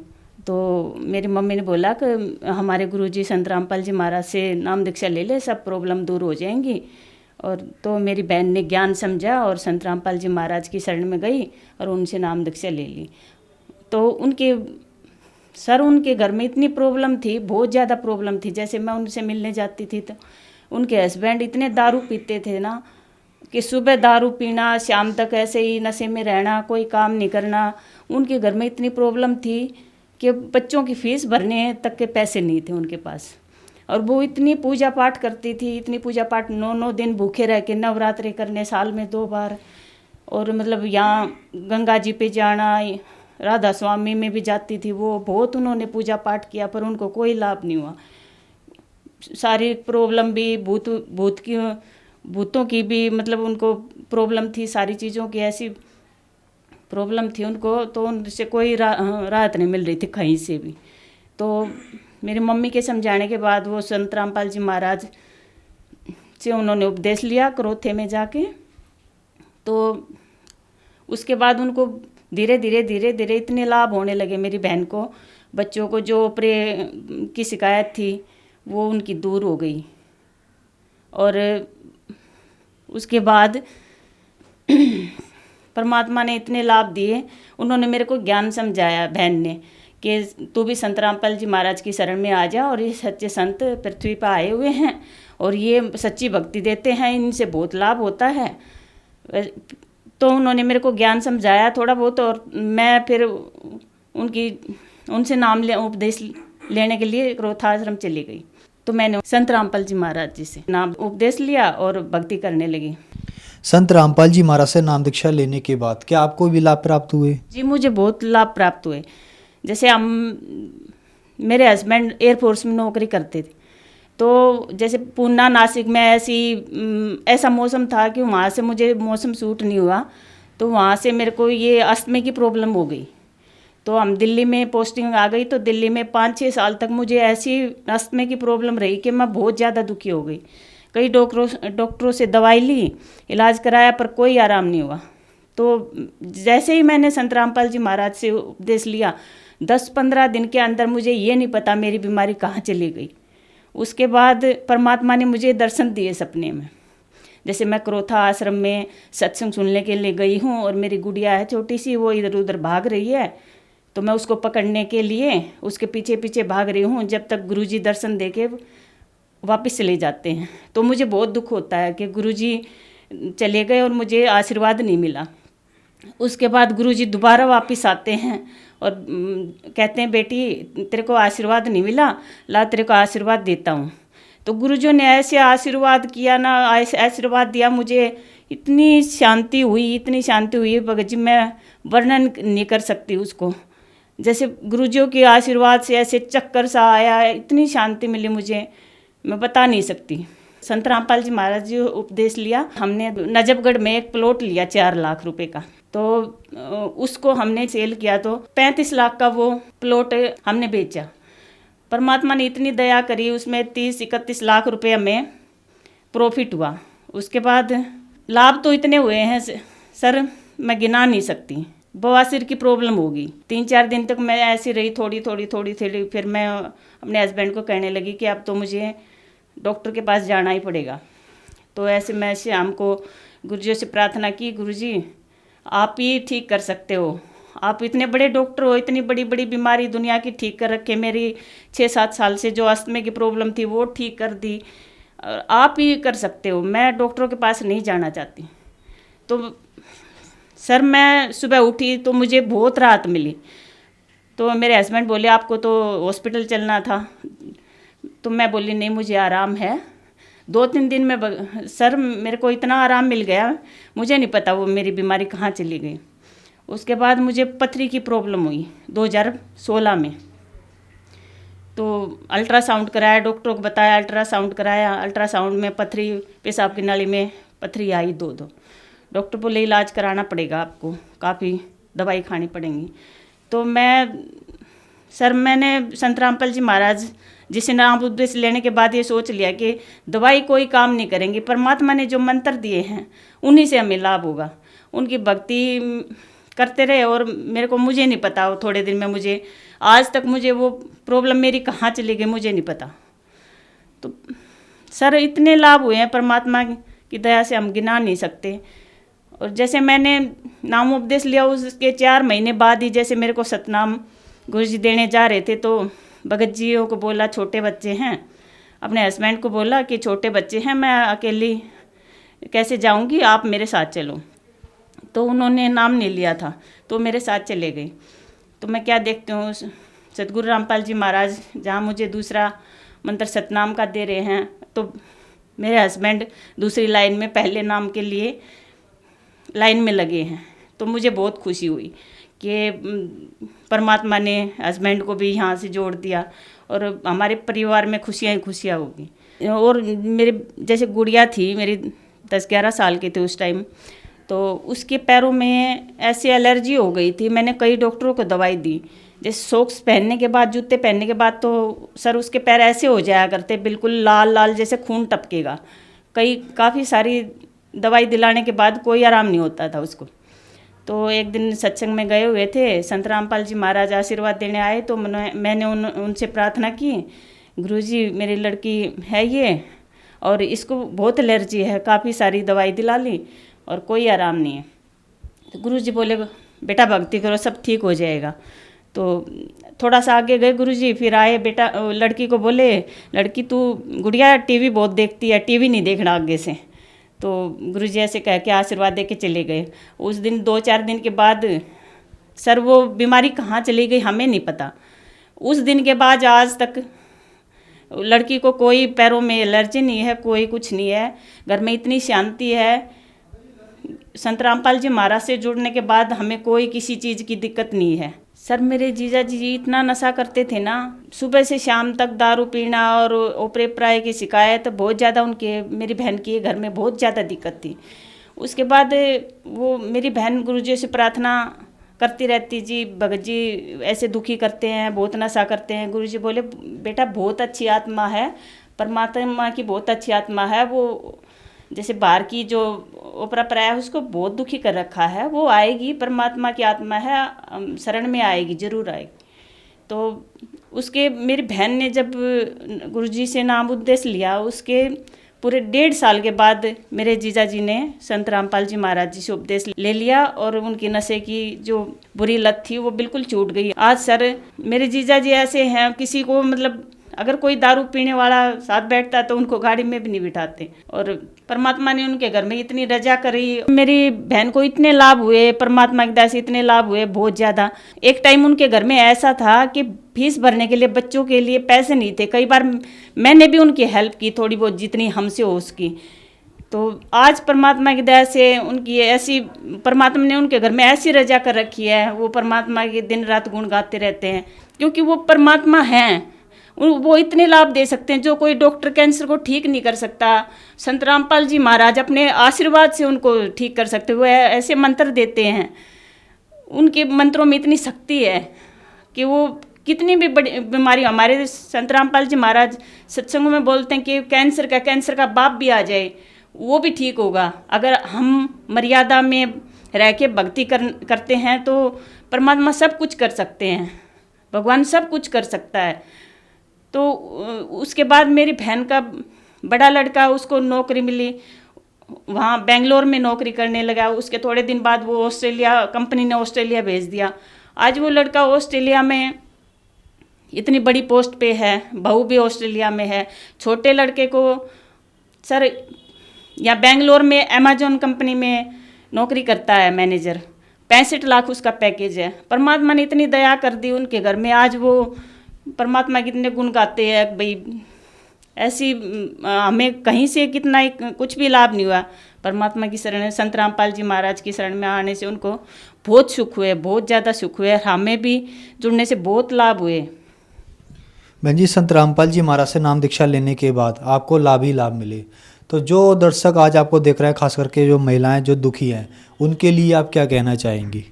तो मेरी मम्मी ने बोला कि हमारे गुरुजी संत रामपाल जी महाराज से नाम दीक्षा ले ले, सब प्रॉब्लम दूर हो जाएंगी। और तो मेरी बहन ने ज्ञान समझा और संत रामपाल जी महाराज की शरण में गई और उनसे नाम दीक्षा ले ली। तो उनके घर में इतनी प्रॉब्लम थी, बहुत ज़्यादा प्रॉब्लम थी। जैसे मैं उनसे मिलने जाती थी तो उनके हस्बैंड इतने दारू पीते थे ना कि सुबह दारू पीना, शाम तक ऐसे ही नशे में रहना, कोई काम नहीं करना। उनके घर में इतनी प्रॉब्लम थी कि बच्चों की फीस भरने तक के पैसे नहीं थे उनके पास। और वो इतनी पूजा पाठ करती थी, इतनी पूजा पाठ, 9 दिन भूखे रह के नवरात्रि करने साल में 2 बार। और मतलब यहाँ गंगा जी पे जाना, राधा स्वामी में भी जाती थी वो, बहुत उन्होंने पूजा पाठ किया पर उनको कोई लाभ नहीं हुआ। सारी प्रॉब्लम भी भूतों की भी मतलब उनको प्रॉब्लम थी, सारी चीज़ों की ऐसी प्रॉब्लम थी उनको, तो उनसे कोई राहत नहीं मिल रही थी कहीं से भी। तो मेरी मम्मी के समझाने के बाद वो संत रामपाल जी महाराज से उन्होंने उपदेश लिया करोथे में जाके। तो उसके बाद उनको धीरे धीरे इतने लाभ होने लगे। मेरी बहन को, बच्चों को जो ओपरे की शिकायत थी वो उनकी दूर हो गई। और उसके बाद परमात्मा ने इतने लाभ दिए, उन्होंने मेरे को ज्ञान समझाया बहन ने कि तू भी संत रामपाल जी महाराज की शरण में आ जा, और ये सच्चे संत पृथ्वी पर आए हुए हैं और ये सच्ची भक्ति देते हैं, इनसे बहुत लाभ होता है। तो उन्होंने मेरे को ज्ञान समझाया थोड़ा बहुत, और मैं फिर उनसे नाम उपदेश लेने के लिए क्रोथाश्रम चली गई। तो मैंने संत रामपाल जी महाराज जी से नाम उपदेश लिया और भक्ति करने लगी। संत रामपाल जी महाराज से नाम दीक्षा लेने के बाद क्या आपको भी लाभ प्राप्त हुए? जी मुझे बहुत लाभ प्राप्त हुए। जैसे मेरे हस्बैंड एयरफोर्स में नौकरी करते थे, तो जैसे पूना नासिक में ऐसा मौसम था कि वहाँ से मुझे मौसम सूट नहीं हुआ, तो वहाँ से मेरे को ये अस्थमे की प्रॉब्लम हो गई। तो हम दिल्ली में पोस्टिंग आ गई, तो दिल्ली में 5-6 साल तक मुझे ऐसी अस्थमा की प्रॉब्लम रही कि मैं बहुत ज़्यादा दुखी हो गई। कई डॉक्टरों से दवाई ली, इलाज कराया, पर कोई आराम नहीं हुआ। तो जैसे ही मैंने संत रामपाल जी महाराज से उपदेश लिया, 10-15 दिन के अंदर मुझे ये नहीं पता मेरी बीमारी कहाँ चली गई। उसके बाद परमात्मा ने मुझे दर्शन दिए सपने में। जैसे मैं क्रोथा आश्रम में सत्संग सुनने के लिए गई हूँ और मेरी गुड़िया है छोटी सी, वो इधर उधर भाग रही है, तो मैं उसको पकड़ने के लिए उसके पीछे पीछे भाग रही हूँ, जब तक गुरुजी दर्शन दे के वापस चले जाते हैं। तो मुझे बहुत दुख होता है कि गुरुजी चले गए और मुझे आशीर्वाद नहीं मिला। उसके बाद गुरुजी दोबारा वापस आते हैं और कहते हैं, बेटी तेरे को आशीर्वाद नहीं मिला, ला तेरे को आशीर्वाद देता हूँ। तो गुरुजी ने ऐसे आशीर्वाद किया ना, ऐसे आशीर्वाद दिया, मुझे इतनी शांति हुई भगत जी, मैं वर्णन नहीं कर सकती उसको। जैसे गुरुजियों के आशीर्वाद से ऐसे चक्कर सा आया, इतनी शांति मिली मुझे, मैं बता नहीं सकती। संत रामपाल जी महाराज जी उपदेश लिया हमने। नजफगढ़ में एक प्लॉट लिया 4 लाख रुपए का, तो उसको हमने सेल किया, तो 35 लाख का वो प्लॉट हमने बेचा। परमात्मा ने इतनी दया करी, उसमें 30-31 लाख रुपए हमें प्रॉफिट हुआ। उसके बाद लाभ तो इतने हुए हैं सर, मैं गिना नहीं सकती। बवासीर की प्रॉब्लम होगी, 3-4 दिन तक मैं ऐसी रही, थोड़ी। फिर मैं अपने हस्बैंड को कहने लगी कि अब तो मुझे डॉक्टर के पास जाना ही पड़ेगा। तो ऐसे मैं शाम को गुरुजी से प्रार्थना की, गुरुजी आप ही ठीक कर सकते हो, आप इतने बड़े डॉक्टर हो, इतनी बड़ी बड़ी बीमारी दुनिया की ठीक कर रखे, मेरी 6-7 साल से जो अस्थमा की प्रॉब्लम थी वो ठीक कर दी, आप ही कर सकते हो, मैं डॉक्टरों के पास नहीं जाना चाहती। तो सर मैं सुबह उठी तो मुझे बहुत राहत मिली। तो मेरे हस्बैंड बोले आपको तो हॉस्पिटल चलना था, तो मैं बोली नहीं मुझे आराम है। 2-3 दिन में सर मेरे को इतना आराम मिल गया, मुझे नहीं पता वो मेरी बीमारी कहाँ चली गई। उसके बाद मुझे पथरी की प्रॉब्लम हुई 2016 में, तो अल्ट्रासाउंड कराया, डॉक्टरों को बताया, अल्ट्रासाउंड कराया। अल्ट्रासाउंड में पथरी, पेशाब की नाली में पथरी आई 2-2। डॉक्टर बोले इलाज कराना पड़ेगा आपको, काफ़ी दवाई खानी पड़ेगी। तो मैंने संत रामपाल जी महाराज जिसे नाम उपदेश लेने के बाद ये सोच लिया कि दवाई कोई काम नहीं करेंगी, परमात्मा ने जो मंत्र दिए हैं उन्हीं से हमें लाभ होगा। उनकी भक्ति करते रहे और मुझे नहीं पता, वो थोड़े दिन में मुझे आज तक मुझे वो प्रॉब्लम मेरी कहाँ चली गई मुझे नहीं पता। तो सर इतने लाभ हुए हैं परमात्मा की दया से, हम गिना नहीं सकते। और जैसे मैंने नाम उपदेश लिया उसके 4 महीने बाद ही जैसे मेरे को सतनाम गुरुजी देने जा रहे थे, तो भगत जियों को बोला छोटे बच्चे हैं, अपने हस्बैंड को बोला कि छोटे बच्चे हैं, मैं अकेली कैसे जाऊंगी, आप मेरे साथ चलो। तो उन्होंने नाम नहीं लिया था, तो मेरे साथ चले गए। तो मैं क्या देखती हूँ, सतगुरु रामपाल जी महाराज जहाँ मुझे दूसरा मंत्र सतनाम का दे रहे हैं, तो मेरे हस्बैंड दूसरी लाइन में पहले नाम के लिए लाइन में लगे हैं। तो मुझे बहुत खुशी हुई कि परमात्मा ने हस्बैंड को भी यहाँ से जोड़ दिया और हमारे परिवार में खुशियाँ ही खुशियाँ होगी। और मेरे जैसे गुड़िया थी, मेरी 10-11 साल की थी उस टाइम, तो उसके पैरों में ऐसी एलर्जी हो गई थी। मैंने कई डॉक्टरों को दवाई दी, जैसे सॉक्स पहनने के बाद, जूते पहनने के बाद तो सर उसके पैर ऐसे हो जाया करते, बिल्कुल लाल लाल जैसे खून टपकेगा। काफ़ी सारी दवाई दिलाने के बाद कोई आराम नहीं होता था उसको। तो एक दिन सत्संग में गए हुए थे, संत रामपाल जी महाराज आशीर्वाद देने आए, तो मैंने उनसे प्रार्थना की, गुरुजी मेरी लड़की है ये और इसको बहुत एलर्जी है, काफ़ी सारी दवाई दिला ली और कोई आराम नहीं है। तो गुरुजी बोले बेटा भक्ति करो सब ठीक हो जाएगा। तो थोड़ा सा आगे गए गुरुजी, फिर आए, बेटा लड़की को बोले लड़की तू गुड़िया टीवी बहुत देखती है, टीवी नहीं देखना आगे से। तो गुरुजी ऐसे कह के आशीर्वाद दे के चले गए। उस दिन 2-4 दिन के बाद सर वो बीमारी कहाँ चली गई हमें नहीं पता। उस दिन के बाद आज तक लड़की को कोई पैरों में एलर्जी नहीं है, कोई कुछ नहीं है, घर में इतनी शांति है। संत रामपाल जी महाराज से जुड़ने के बाद हमें कोई किसी चीज़ की दिक्कत नहीं है। सर मेरे जीजा जी इतना नशा करते थे ना, सुबह से शाम तक दारू पीना और ओपरे प्राय की शिकायत बहुत ज़्यादा उनके, मेरी बहन की घर में बहुत ज़्यादा दिक्कत थी। उसके बाद वो मेरी बहन गुरुजी से प्रार्थना करती रहती जी, भगत जी ऐसे दुखी करते हैं, बहुत नशा करते हैं। गुरुजी बोले बेटा बहुत अच्छी आत्मा है, परमात्मा की बहुत अच्छी आत्मा है, वो जैसे बाहर की जो ओपरा पराया है उसको बहुत दुखी कर रखा है, वो आएगी, परमात्मा की आत्मा है, शरण में आएगी, जरूर आएगी। तो उसके मेरी बहन ने जब गुरुजी से नाम उपदेश लिया, उसके पूरे 1.5 साल के बाद मेरे जीजा जी ने संत रामपाल जी महाराज जी से उपदेश ले लिया और उनकी नशे की जो बुरी लत थी वो बिल्कुल छूट गई। आज सर मेरे जीजा जी ऐसे हैं, किसी को मतलब अगर कोई दारू पीने वाला साथ बैठता है तो उनको गाड़ी में भी नहीं बिठाते, और परमात्मा ने उनके घर में इतनी रजा करी। मेरी बहन को इतने लाभ हुए, परमात्मा की दया से इतने लाभ हुए बहुत ज़्यादा। एक टाइम उनके घर में ऐसा था कि फीस भरने के लिए बच्चों के लिए पैसे नहीं थे। कई बार मैंने भी उनकी हेल्प की थोड़ी बहुत, जितनी हमसे हो उसकी। तो आज परमात्मा की दया से उनकी ऐसी, परमात्मा ने उनके घर में ऐसी रजा कर रखी है, वो परमात्मा के दिन रात गुण गाते रहते हैं, क्योंकि वो परमात्मा हैं। वो इतने लाभ दे सकते हैं जो कोई डॉक्टर कैंसर को ठीक नहीं कर सकता। संत रामपाल जी महाराज अपने आशीर्वाद से उनको ठीक कर सकते, वो ऐसे मंत्र देते हैं, उनके मंत्रों में इतनी शक्ति है कि वो कितनी भी बड़ी बीमारी, हमारे संत रामपाल जी महाराज सत्संगों में बोलते हैं कि कैंसर का बाप भी आ जाए वो भी ठीक होगा, अगर हम मर्यादा में रह के भक्ति करते हैं तो परमात्मा सब कुछ कर सकते हैं, भगवान सब कुछ कर सकता है। तो उसके बाद मेरी बहन का बड़ा लड़का, उसको नौकरी मिली, वहाँ बेंगलोर में नौकरी करने लगा। उसके थोड़े दिन बाद वो ऑस्ट्रेलिया, कंपनी ने ऑस्ट्रेलिया भेज दिया। आज वो लड़का ऑस्ट्रेलिया में इतनी बड़ी पोस्ट पे है, बहू भी ऑस्ट्रेलिया में है। छोटे लड़के को सर या बेंगलोर में अमेजोन कंपनी में नौकरी करता है मैनेजर, 65 लाख उसका पैकेज है। परमात्मा ने इतनी दया कर दी उनके घर में, आज वो परमात्मा कितने गुण गाते हैं भाई। ऐसी हमें कहीं से कितना कुछ भी लाभ नहीं हुआ, परमात्मा की शरण, संत रामपाल जी महाराज की शरण में आने से उनको बहुत सुख हुए, बहुत ज़्यादा सुख हुए। हमें भी जुड़ने से बहुत लाभ हुए। बहन जी, संत रामपाल जी महाराज से नाम दीक्षा लेने के बाद आपको लाभ ही लाभ मिले, तो जो दर्शक आज आपको देख रहे हैं, खास करके जो महिलाएं जो दुखी हैं, उनके लिए आप क्या कहना चाहेंगी?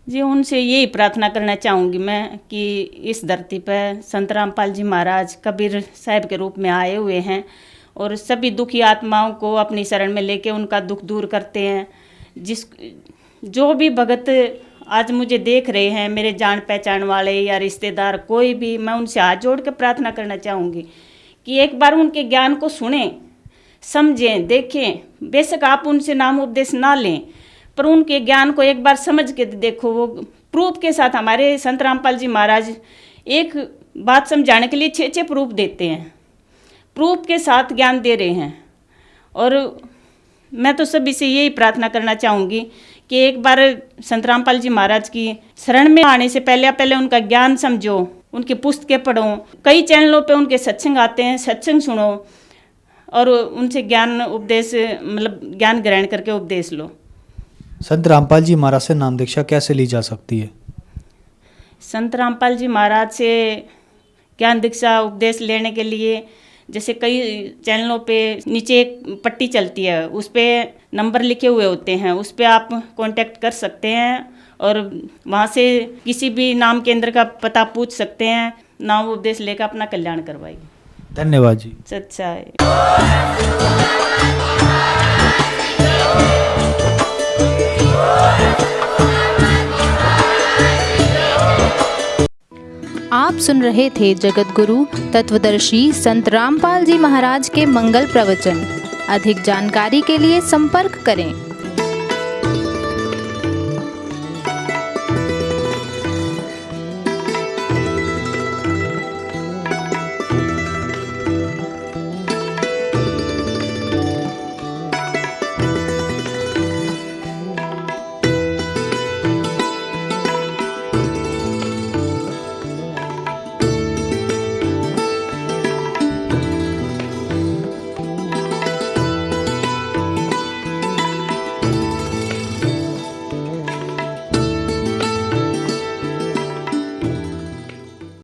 जी, उनसे यही प्रार्थना करना चाहूँगी मैं कि इस धरती पर संत रामपाल जी महाराज कबीर साहब के रूप में आए हुए हैं और सभी दुखी आत्माओं को अपनी शरण में लेके उनका दुख दूर करते हैं। जो भी भगत आज मुझे देख रहे हैं, मेरे जान पहचान वाले या रिश्तेदार, कोई भी, मैं उनसे हाथ जोड़ के प्रार्थना करना चाहूँगी कि एक बार उनके ज्ञान को सुनें, समझें, देखें। बेशक आप उनसे नाम उपदेश ना लें, पर उनके ज्ञान को एक बार समझ के देखो। वो प्रूफ के साथ, हमारे संत रामपाल जी महाराज एक बात समझाने के लिए 6 प्रूफ देते हैं, प्रूफ के साथ ज्ञान दे रहे हैं। और मैं तो सभी से यही प्रार्थना करना चाहूँगी कि एक बार संत रामपाल जी महाराज की शरण में आने से पहले उनका ज्ञान समझो, उनकी पुस्तकें पढ़ो। कई चैनलों पे उनके सत्संग आते हैं, सत्संग सुनो और उनसे ज्ञान उपदेश, मतलब ज्ञान ग्रहण करके उपदेश लो। संत रामपाल जी महाराज से नाम दीक्षा कैसे ली जा सकती है? संत रामपाल जी महाराज से ज्ञान दीक्षा उपदेश लेने के लिए जैसे कई चैनलों पे नीचे एक पट्टी चलती है, उस पर नंबर लिखे हुए होते हैं, उस पर आप कांटेक्ट कर सकते हैं और वहाँ से किसी भी नाम केंद्र का पता पूछ सकते हैं। नाम उपदेश लेकर अपना कल्याण करवाइए। धन्यवाद जी। सच्चा है। आप सुन रहे थे जगत गुरु तत्वदर्शी संत रामपाल जी महाराज के मंगल प्रवचन। अधिक जानकारी के लिए संपर्क करें